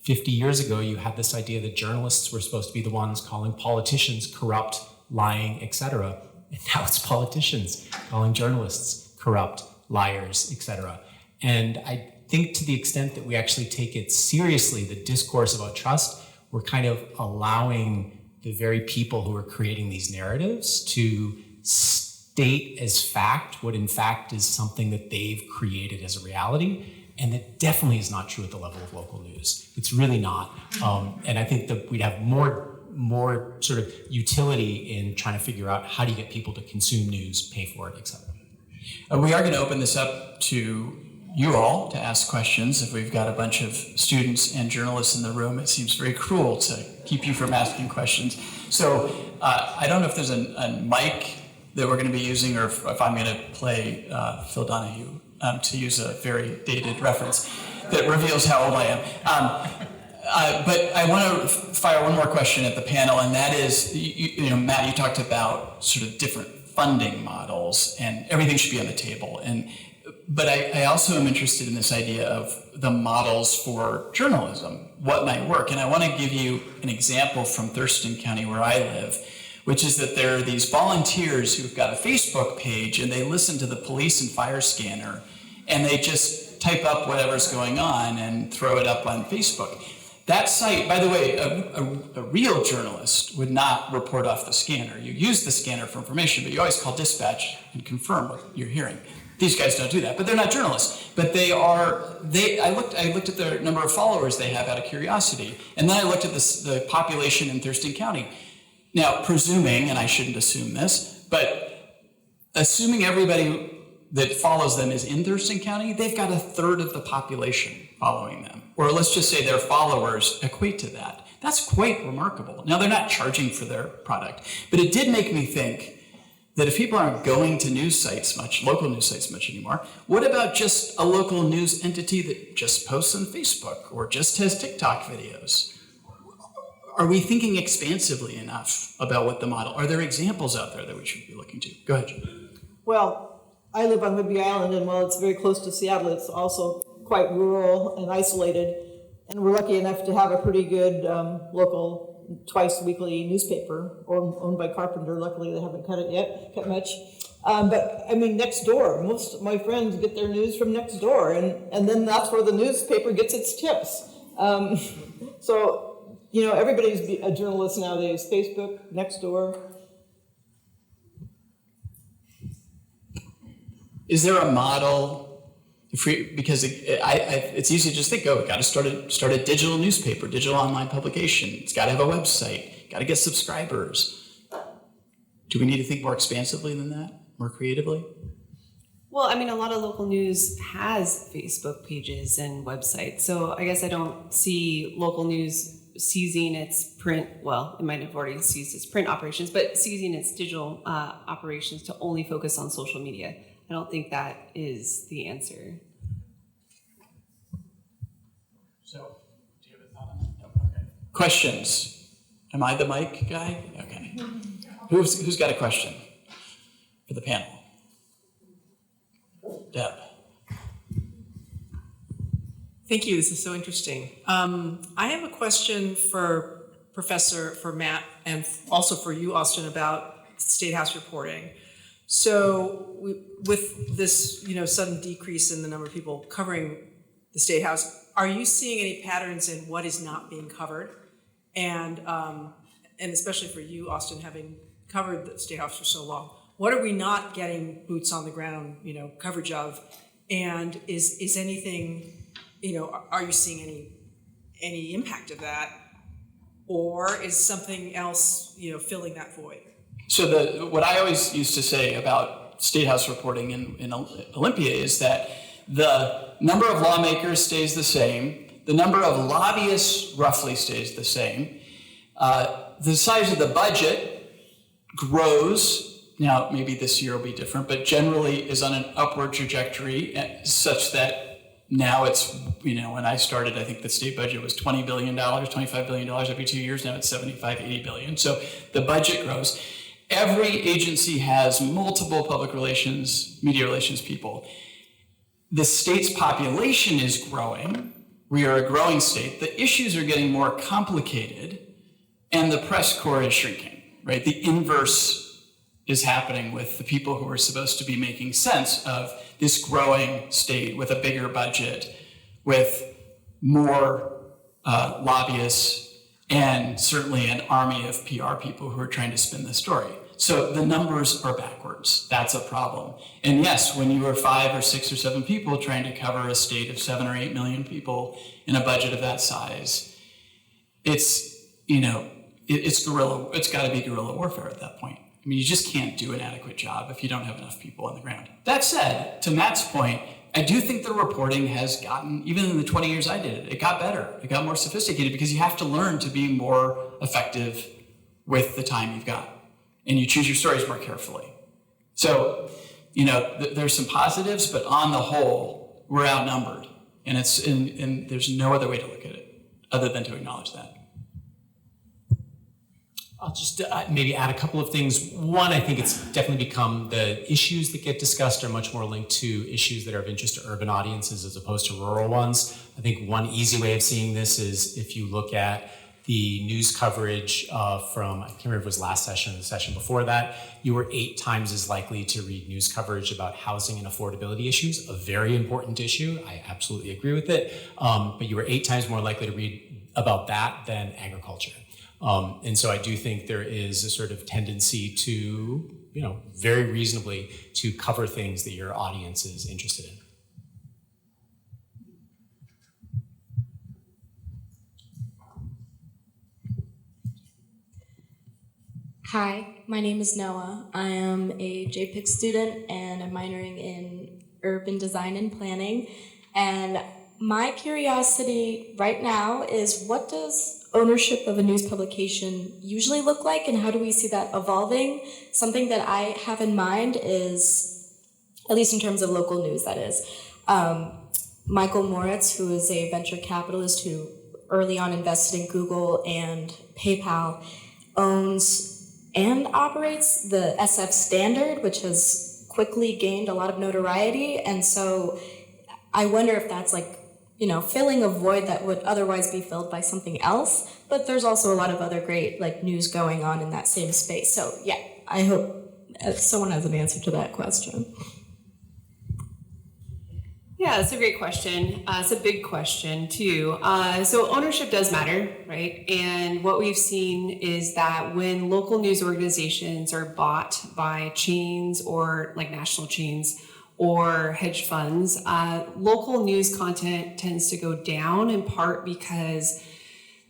50 years ago, you had this idea that journalists were supposed to be the ones calling politicians corrupt, lying, etc. And now it's politicians calling journalists corrupt, liars, etc. And I think to the extent that we actually take it seriously, the discourse about trust, we're kind of allowing the very people who are creating these narratives to state as fact what in fact is something that they've created as a reality. And that definitely is not true at the level of local news. It's really not. And I think that we'd have more sort of utility in trying to figure out how do you get people to consume news, pay for it, et cetera.
We are going to open this up to you all to ask questions. If we've got a bunch of students and journalists in the room, it seems very cruel to keep you from asking questions. So I don't know if there's a mic that we're going to be using, or if I'm going to play Phil Donahue to use a very dated reference that reveals how old I am. But I want to fire one more question at the panel, and that is, you know, Matt, you talked about sort of different funding models, and everything should be on the table. But I also am interested in this idea of the models for journalism, what might work. And I want to give you an example from Thurston County, where I live, which is that there are these volunteers who've got a Facebook page, and they listen to the police and fire scanner, and they just type up whatever's going on and throw it up on Facebook. That site, by the way, a real journalist would not report off the scanner. You use the scanner for information, but you always call dispatch and confirm what you're hearing. These guys don't do that, but they're not journalists. But they are. I looked at the number of followers they have out of curiosity, and then I looked at the population in Thurston County. Now, presuming, and I shouldn't assume this, but assuming everybody that follows them is in Thurston County, they've got a third of the population following them. Or let's just say their followers equate to that. That's quite remarkable. Now, they're not charging for their product, but it did make me think that if people aren't going to news sites much, local news sites much anymore, what about just a local news entity that just posts on Facebook or just has TikTok videos? Are we thinking expansively enough about what the model? Are there examples out there that we should be looking to? Go ahead, Jim.
Well, I live on Whidbey Island, and while it's very close to Seattle, it's also quite rural and isolated. And we're lucky enough to have a pretty good local twice weekly newspaper owned by Carpenter. Luckily, they haven't cut much. But I mean, next door, most of my friends get their news from next door, and then that's where the newspaper gets its tips. So, you know, everybody's a journalist nowadays. Facebook, Nextdoor.
Is there a model? Because it's easy to just think, we got to start a digital newspaper, digital online publication. It's got to have a website. Got to get subscribers. Do we need to think more expansively than that? More creatively?
Well, I mean, a lot of local news has Facebook pages and websites. So I guess I don't see local news seizing its print, well, it might have already seized its print operations, but seizing its digital operations to only focus on social media. I don't think that is the answer.
So, do you have a thought on that? No, okay. Questions? Am I the mic guy? Okay. Who's got a question for the panel? Deb.
Thank you. This is so interesting. I have a question for Matt, and also for you, Austin, about State House reporting. So with this, sudden decrease in the number of people covering the State House, are you seeing any patterns in what is not being covered? And especially for you, Austin, having covered the State House for so long, what are we not getting boots on the ground, coverage of? And is anything, are you seeing any impact of that, or is something else, filling that void?
So what I always used to say about State House reporting in Olympia is that the number of lawmakers stays the same, the number of lobbyists roughly stays the same, the size of the budget grows. Now, maybe this year will be different, but generally is on an upward trajectory such that now it's, when I started, I think the state budget was $20 billion, $25 billion every 2 years. Now it's 75, 80 billion. So the budget grows. Every agency has multiple public relations, media relations people. The state's population is growing, we are a growing state, the issues are getting more complicated, and the press corps is shrinking, right? The inverse is happening with the people who are supposed to be making sense of this growing state with a bigger budget, with more lobbyists, and certainly an army of PR people who are trying to spin the story. So the numbers are backwards. That's a problem. And yes, when you are 5 or 6 or 7 people trying to cover a state of 7 or 8 million people in a budget of that size, it's, it's guerrilla. It's got to be guerrilla warfare at that point. I mean, you just can't do an adequate job if you don't have enough people on the ground. That said, to Matt's point, I do think the reporting has gotten, even in the 20 years I did it, it got better. It got more sophisticated because you have to learn to be more effective with the time you've got. And you choose your stories more carefully. So, there's some positives, but on the whole, we're outnumbered. And and there's no other way to look at it other than to acknowledge that.
I'll just maybe add a couple of things. One, I think it's definitely become the issues that get discussed are much more linked to issues that are of interest to urban audiences as opposed to rural ones. I think one easy way of seeing this is if you look at the news coverage from, I can't remember if it was last session or the session before that, you were 8 times as likely to read news coverage about housing and affordability issues, a very important issue. I absolutely agree with it. But you were 8 times more likely to read about that than agriculture. And so I do think there is a sort of tendency to, very reasonably to cover things that your audience is interested in.
Hi, my name is Noah. I am a JPIC student and I'm minoring in urban design and planning. And my curiosity right now is, what does ownership of a news publication usually look like, and how do we see that evolving? Something that I have in mind is, at least in terms of local news, that is, Michael Moritz, who is a venture capitalist who early on invested in Google and PayPal, owns and operates the SF Standard, which has quickly gained a lot of notoriety. And so I wonder if that's filling a void that would otherwise be filled by something else. But there's also a lot of other great news going on in that same space. So yeah, I hope someone has an answer to that question.
Yeah, that's a great question. It's a big question too. So ownership does matter, right? And what we've seen is that when local news organizations are bought by chains or national chains or hedge funds, local news content tends to go down, in part because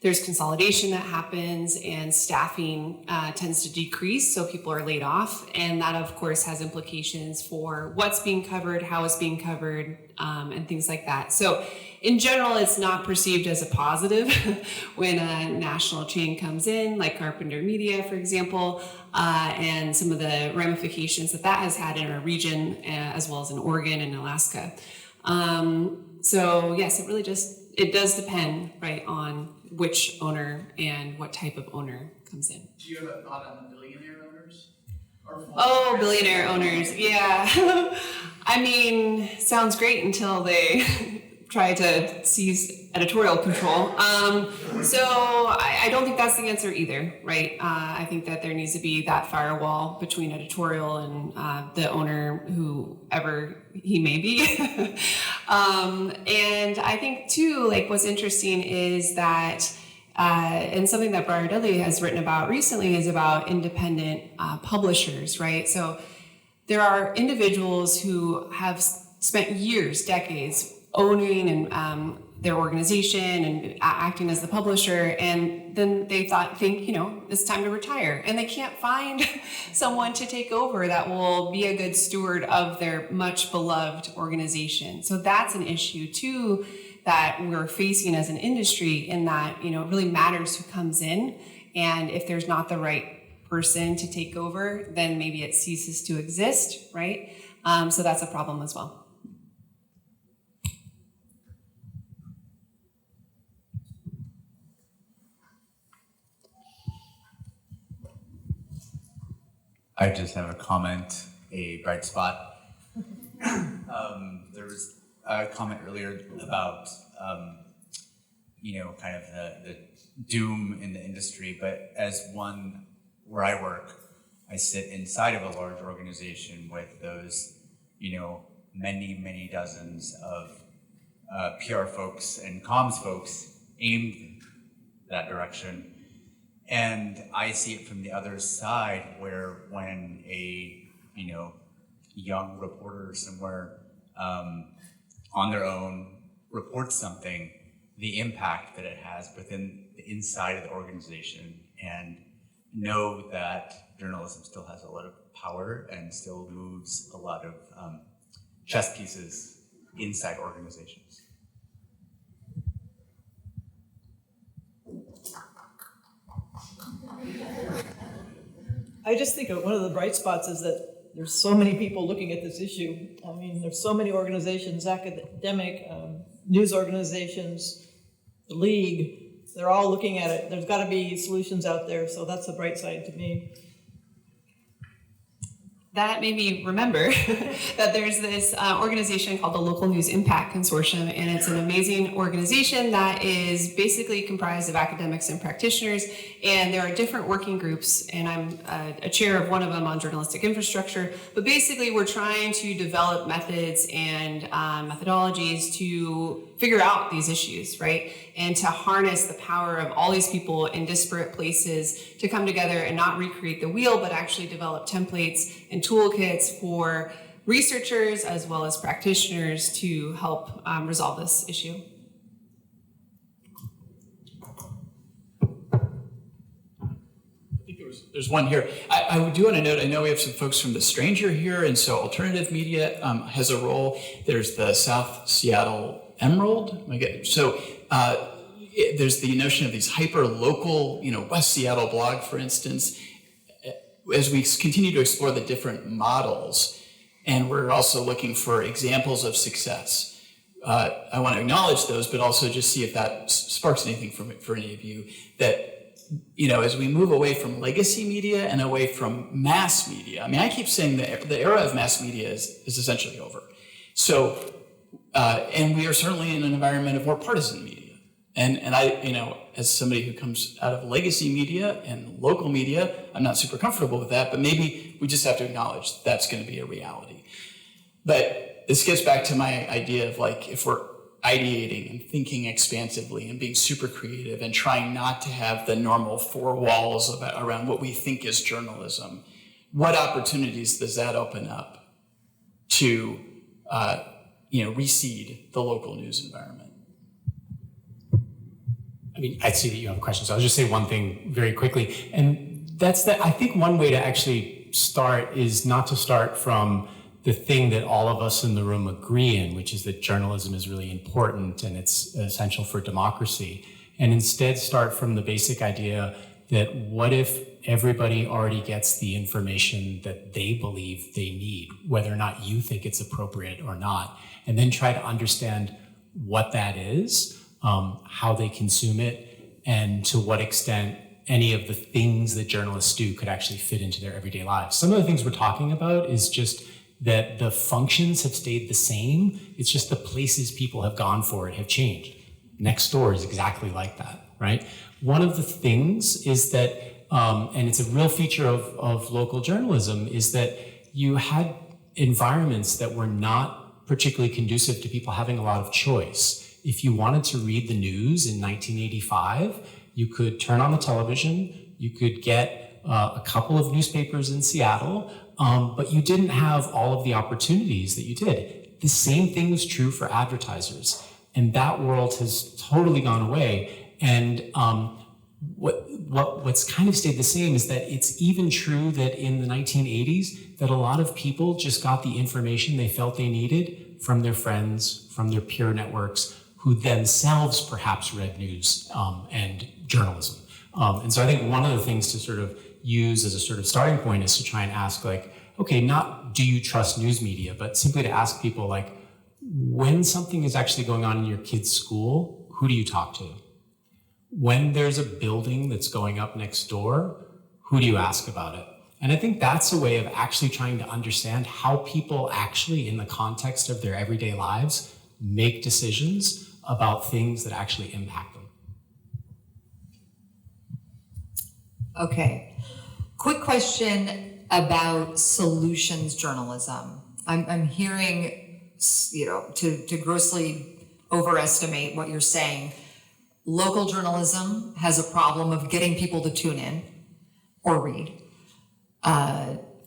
there's consolidation that happens and staffing tends to decrease, so people are laid off. And that, of course, has implications for what's being covered, how it's being covered, and things like that. So in general, it's not perceived as a positive when a national chain comes in, like Carpenter Media, for example, and some of the ramifications that has had in our region, as well as in Oregon and Alaska. So yes, it does depend, right, on which owner and what type of owner comes in.
Do you have a thought on the billionaire owners?
Oh, billionaire owners, yeah. I mean, sounds great until they try to seize editorial control. So I don't think that's the answer either, right? I think that there needs to be that firewall between editorial and the owner, whoever he may be. And I think too, what's interesting is that, and something that Briar Dudley has written about recently is about independent publishers, right? So there are individuals who have spent years, decades, owning and their organization and acting as the publisher, and then they think, it's time to retire, and they can't find someone to take over that will be a good steward of their much beloved organization. So that's an issue too that we're facing as an industry, in that, it really matters who comes in, and if there's not the right person to take over, then maybe it ceases to exist, right? So that's a problem as well.
I just have a comment, a bright spot. There was a comment earlier about kind of the doom in the industry, but as one where I work, I sit inside of a large organization with those, many, many dozens of PR folks and comms folks aimed that direction. And I see it from the other side, where when a, young reporter somewhere on their own reports something, the impact that it has within the inside of the organization, and know that journalism still has a lot of power and still moves a lot of chess pieces inside organizations.
I just think one of the bright spots is that there's so many people looking at this issue. I mean, there's so many organizations, academic, news organizations, the league, they're all looking at it. There's got to be solutions out there, so that's a bright side to me.
That made me remember that there's this organization called the Local News Impact Consortium, and it's an amazing organization that is basically comprised of academics and practitioners, and there are different working groups, and I'm a chair of one of them on journalistic infrastructure, but basically we're trying to develop methods and methodologies to figure out these issues, right? And to harness the power of all these people in disparate places to come together and not recreate the wheel, but actually develop templates and toolkits for researchers as well as practitioners to help resolve this issue.
I think there's one here. I do want to note, I know we have some folks from The Stranger here, and so alternative media has a role. There's the South Seattle Emerald. So there's the notion of these hyper-local, West Seattle blog, for instance. As we continue to explore the different models, and we're also looking for examples of success, I want to acknowledge those, but also just see if that sparks anything for any of you, that as we move away from legacy media and away from mass media, I keep saying the era of mass media is essentially over. So, and we are certainly in an environment of more partisan media. And I, as somebody who comes out of legacy media and local media, I'm not super comfortable with that, but maybe we just have to acknowledge that's going to be a reality. But this gets back to my idea of if we're ideating and thinking expansively and being super creative and trying not to have the normal four walls around what we think is journalism, what opportunities does that open up to, reseed the local news environment?
I see that you have a question, so I'll just say one thing very quickly. And that's that I think one way to actually start is not to start from the thing that all of us in the room agree in, which is that journalism is really important and it's essential for democracy. And instead start from the basic idea that what if everybody already gets the information that they believe they need, whether or not you think it's appropriate or not, and then try to understand what that is, how they consume it, and to what extent any of the things that journalists do could actually fit into their everyday lives. Some of the things we're talking about is just that the functions have stayed the same. It's just the places people have gone for it have changed. Nextdoor is exactly like that, right? One of the things is that, and it's a real feature of local journalism, is that you had environments that were not particularly conducive to people having a lot of choice. If you wanted to read the news in 1985, you could turn on the television, you could get a couple of newspapers in Seattle, but you didn't have all of the opportunities that you did. The same thing was true for advertisers, and that world has totally gone away. And what's kind of stayed the same is that it's even true that in the 1980s, that a lot of people just got the information they felt they needed from their friends, from their peer networks, who themselves perhaps read news and journalism. And so I think one of the things to sort of use as a sort of starting point is to try and ask, okay, not do you trust news media, but simply to ask people, when something is actually going on in your kid's school, who do you talk to? When there's a building that's going up next door, who do you ask about it? And I think that's a way of actually trying to understand how people actually, in the context of their everyday lives, make decisions about things that actually impact them.
Okay. Quick question about solutions journalism. I'm hearing, to grossly overestimate what you're saying, local journalism has a problem of getting people to tune in or read.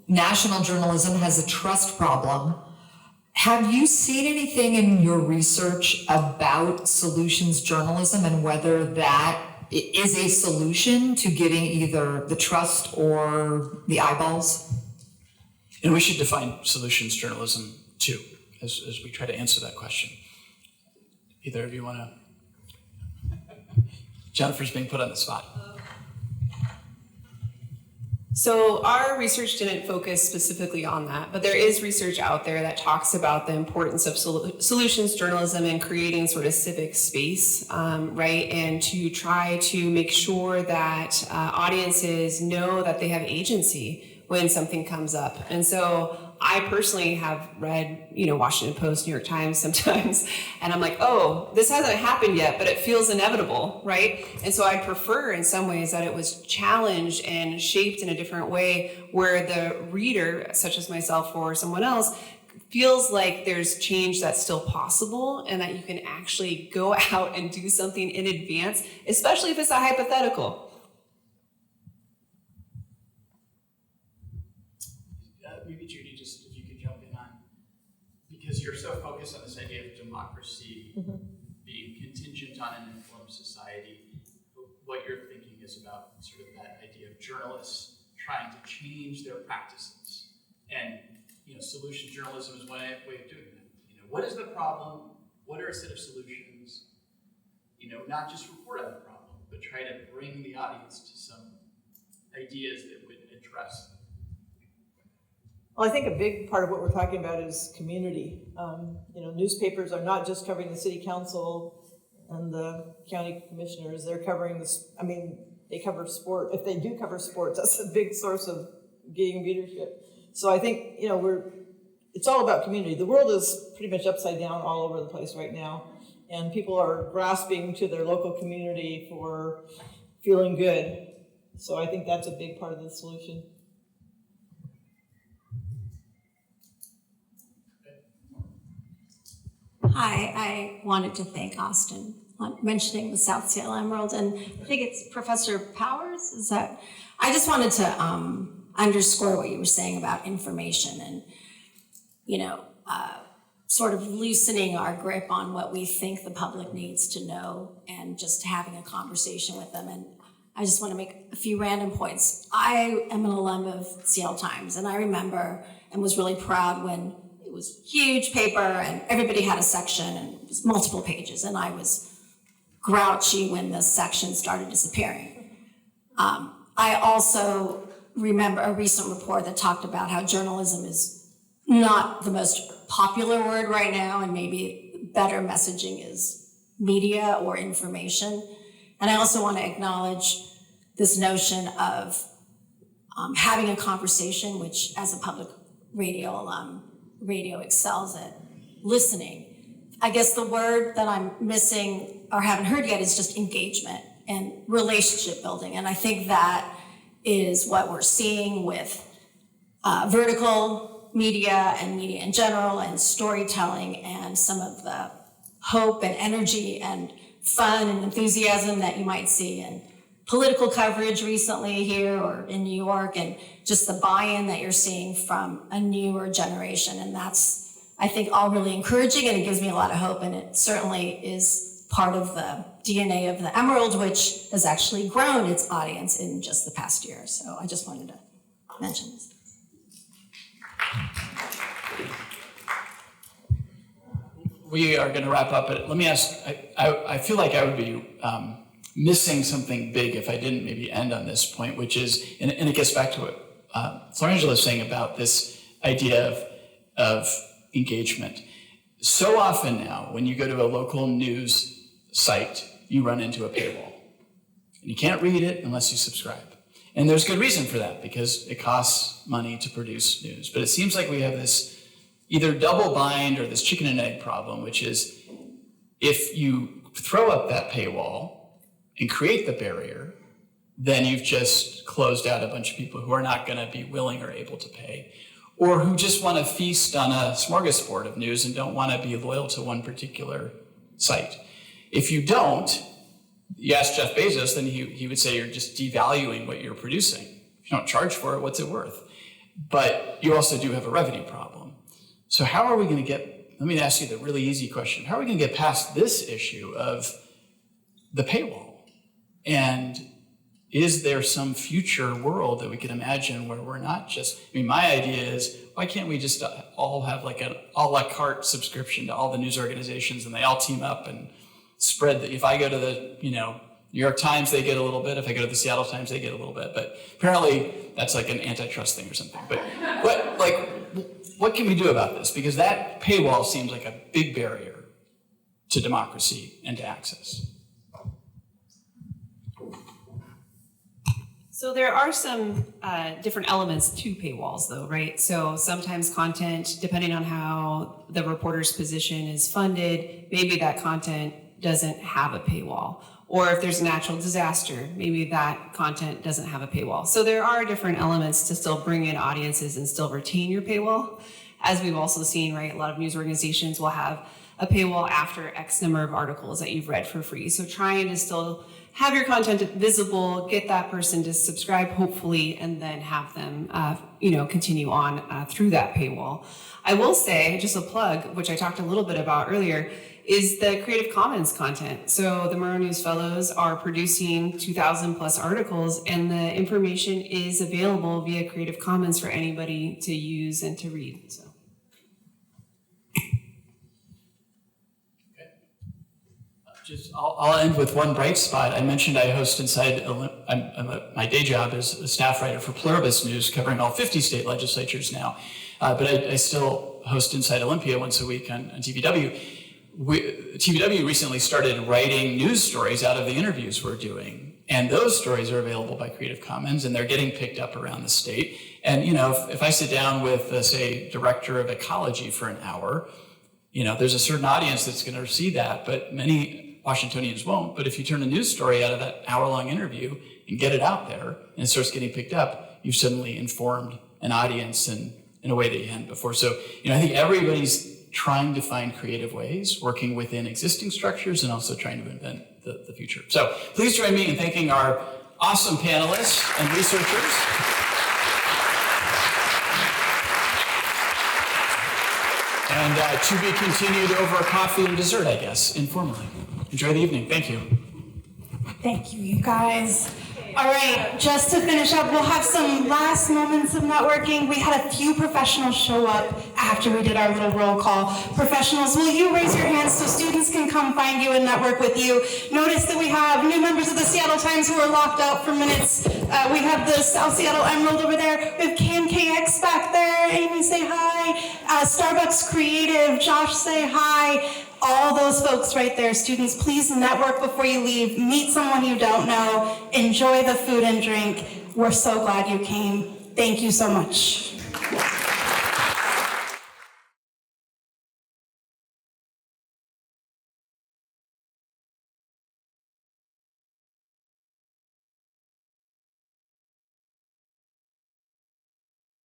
National journalism has a trust problem. Have you seen anything in your research about solutions journalism and whether that is a solution to getting either the trust or the eyeballs?
And we should define solutions journalism too, as we try to answer that question. Either of you want to? Jennifer's being put on the spot.
So our research didn't focus specifically on that, but there is research out there that talks about the importance of solutions journalism and creating sort of civic space, right? And to try to make sure that audiences know that they have agency when something comes up. And so I personally have read, Washington Post, New York Times sometimes, and I'm like, oh, this hasn't happened yet, but it feels inevitable, right? And so I'd prefer in some ways that it was challenged and shaped in a different way where the reader, such as myself or someone else, feels like there's change that's still possible and that you can actually go out and do something in advance, especially if it's a hypothetical.
Maybe Judy, just if you could jump in on, because you're so focused on this idea of democracy being contingent on an informed society, what you're thinking is about sort of that idea of journalists trying to change their practices. And, solution journalism is one way of doing that. What is the problem? What are a set of solutions? Not just report on the problem, but try to bring the audience to some ideas that would address them.
Well, I think a big part of what we're talking about is community. Newspapers are not just covering the city council and the county commissioners. They're covering they cover sport. If they do cover sports, that's a big source of getting readership. So I think, it's all about community. The world is pretty much upside down all over the place right now. And people are grasping to their local community for feeling good. So I think that's a big part of the solution.
Hi, I wanted to thank Austin on mentioning the South Seal Emerald, and I think it's Professor Powers, I just wanted to underscore what you were saying about information and, sort of loosening our grip on what we think the public needs to know and just having a conversation with them. And I just want to make a few random points. I am an alum of Seattle Times, and I remember and was really proud when it was huge paper and everybody had a section and it was multiple pages, and I was grouchy when the section started disappearing. I also remember a recent report that talked about how journalism is not the most popular word right now, and maybe better messaging is media or information. And I also want to acknowledge this notion of having a conversation, which as a public radio excels at listening. I guess the word that I'm missing or haven't heard yet is just engagement and relationship building. And I think that is what we're seeing with vertical media and media in general and storytelling and some of the hope and energy and fun and enthusiasm that you might see in political coverage recently here or in New York, and just the buy-in that you're seeing from a newer generation. And that's, I think, all really encouraging, and it gives me a lot of hope, and it certainly is part of the DNA of the Emerald, which has actually grown its audience in just the past year. So I just wanted to mention this.
We are going to wrap up, but let me ask, I feel like I would be missing something big if I didn't maybe end on this point, which is, and it gets back to what Florangela is saying about this idea of engagement. So often now, when you go to a local news site, you run into a paywall. And you can't read it unless you subscribe. And there's good reason for that, because it costs money to produce news. But it seems like we have this either double bind or this chicken and egg problem, which is if you throw up that paywall and create the barrier, then you've just closed out a bunch of people who are not going to be willing or able to pay, or who just want to feast on a smorgasbord of news and don't want to be loyal to one particular site. If you don't, you ask Jeff Bezos, then he would say you're just devaluing what you're producing. If you don't charge for it, what's it worth? But you also do have a revenue problem. So how are we going to get, let me ask you the really easy question. How are we going to get past this issue of the paywall? And is there some future world that we can imagine where we're not just, I mean, my idea is, why can't we just all have like an a la carte subscription to all the news organizations and they all team up and spread if I go to the, New York Times, they get a little bit. If I go to the Seattle Times, they get a little bit. But apparently that's like an antitrust thing or something. But what can we do about this? Because that paywall seems like a big barrier to democracy and to access.
So there are some different elements to paywalls though, right? So sometimes content, depending on how the reporter's position is funded, maybe that content doesn't have a paywall. Or if there's a natural disaster, maybe that content doesn't have a paywall. So there are different elements to still bring in audiences and still retain your paywall. As we've also seen, right, a lot of news organizations will have a paywall after X number of articles that you've read for free. So trying to still have your content visible, get that person to subscribe, hopefully, and then have them, continue on through that paywall. I will say, just a plug, which I talked a little bit about earlier, is the Creative Commons content. So the Murrow News Fellows are producing 2,000 plus articles, and the information is available via Creative Commons for anybody to use and to read. So.
I'll end with one bright spot. I mentioned I host inside, my day job is a staff writer for Pluribus News, covering all 50 state legislatures now. But I still host Inside Olympia once a week on TVW. TVW recently started writing news stories out of the interviews we're doing. And those stories are available by Creative Commons, and they're getting picked up around the state. And if I sit down with, say, director of ecology for an hour, there's a certain audience that's going to see that, but many Washingtonians won't. But if you turn a news story out of that hour-long interview and get it out there, and it starts getting picked up, you've suddenly informed an audience in a way that you hadn't before. So, I think everybody's trying to find creative ways, working within existing structures, and also trying to invent the future. So please join me in thanking our awesome panelists and researchers. And to be continued over coffee and dessert, I guess, informally. Enjoy the evening. Thank you.
Thank you, you guys. All right, just to finish up, we'll have some last moments of networking. We had a few professionals show up after we did our little roll call. Professionals, will you raise your hands so students can come find you and network with you? Notice that we have new members of the Seattle Times who are locked out for minutes. We have the South Seattle Emerald over there. We have CanKX back there. Amy, say hi. Starbucks Creative, Josh, say hi. All those folks right there. Students, please network before you leave. Meet someone you don't know. Enjoy the food and drink. We're so glad you came. Thank you so much.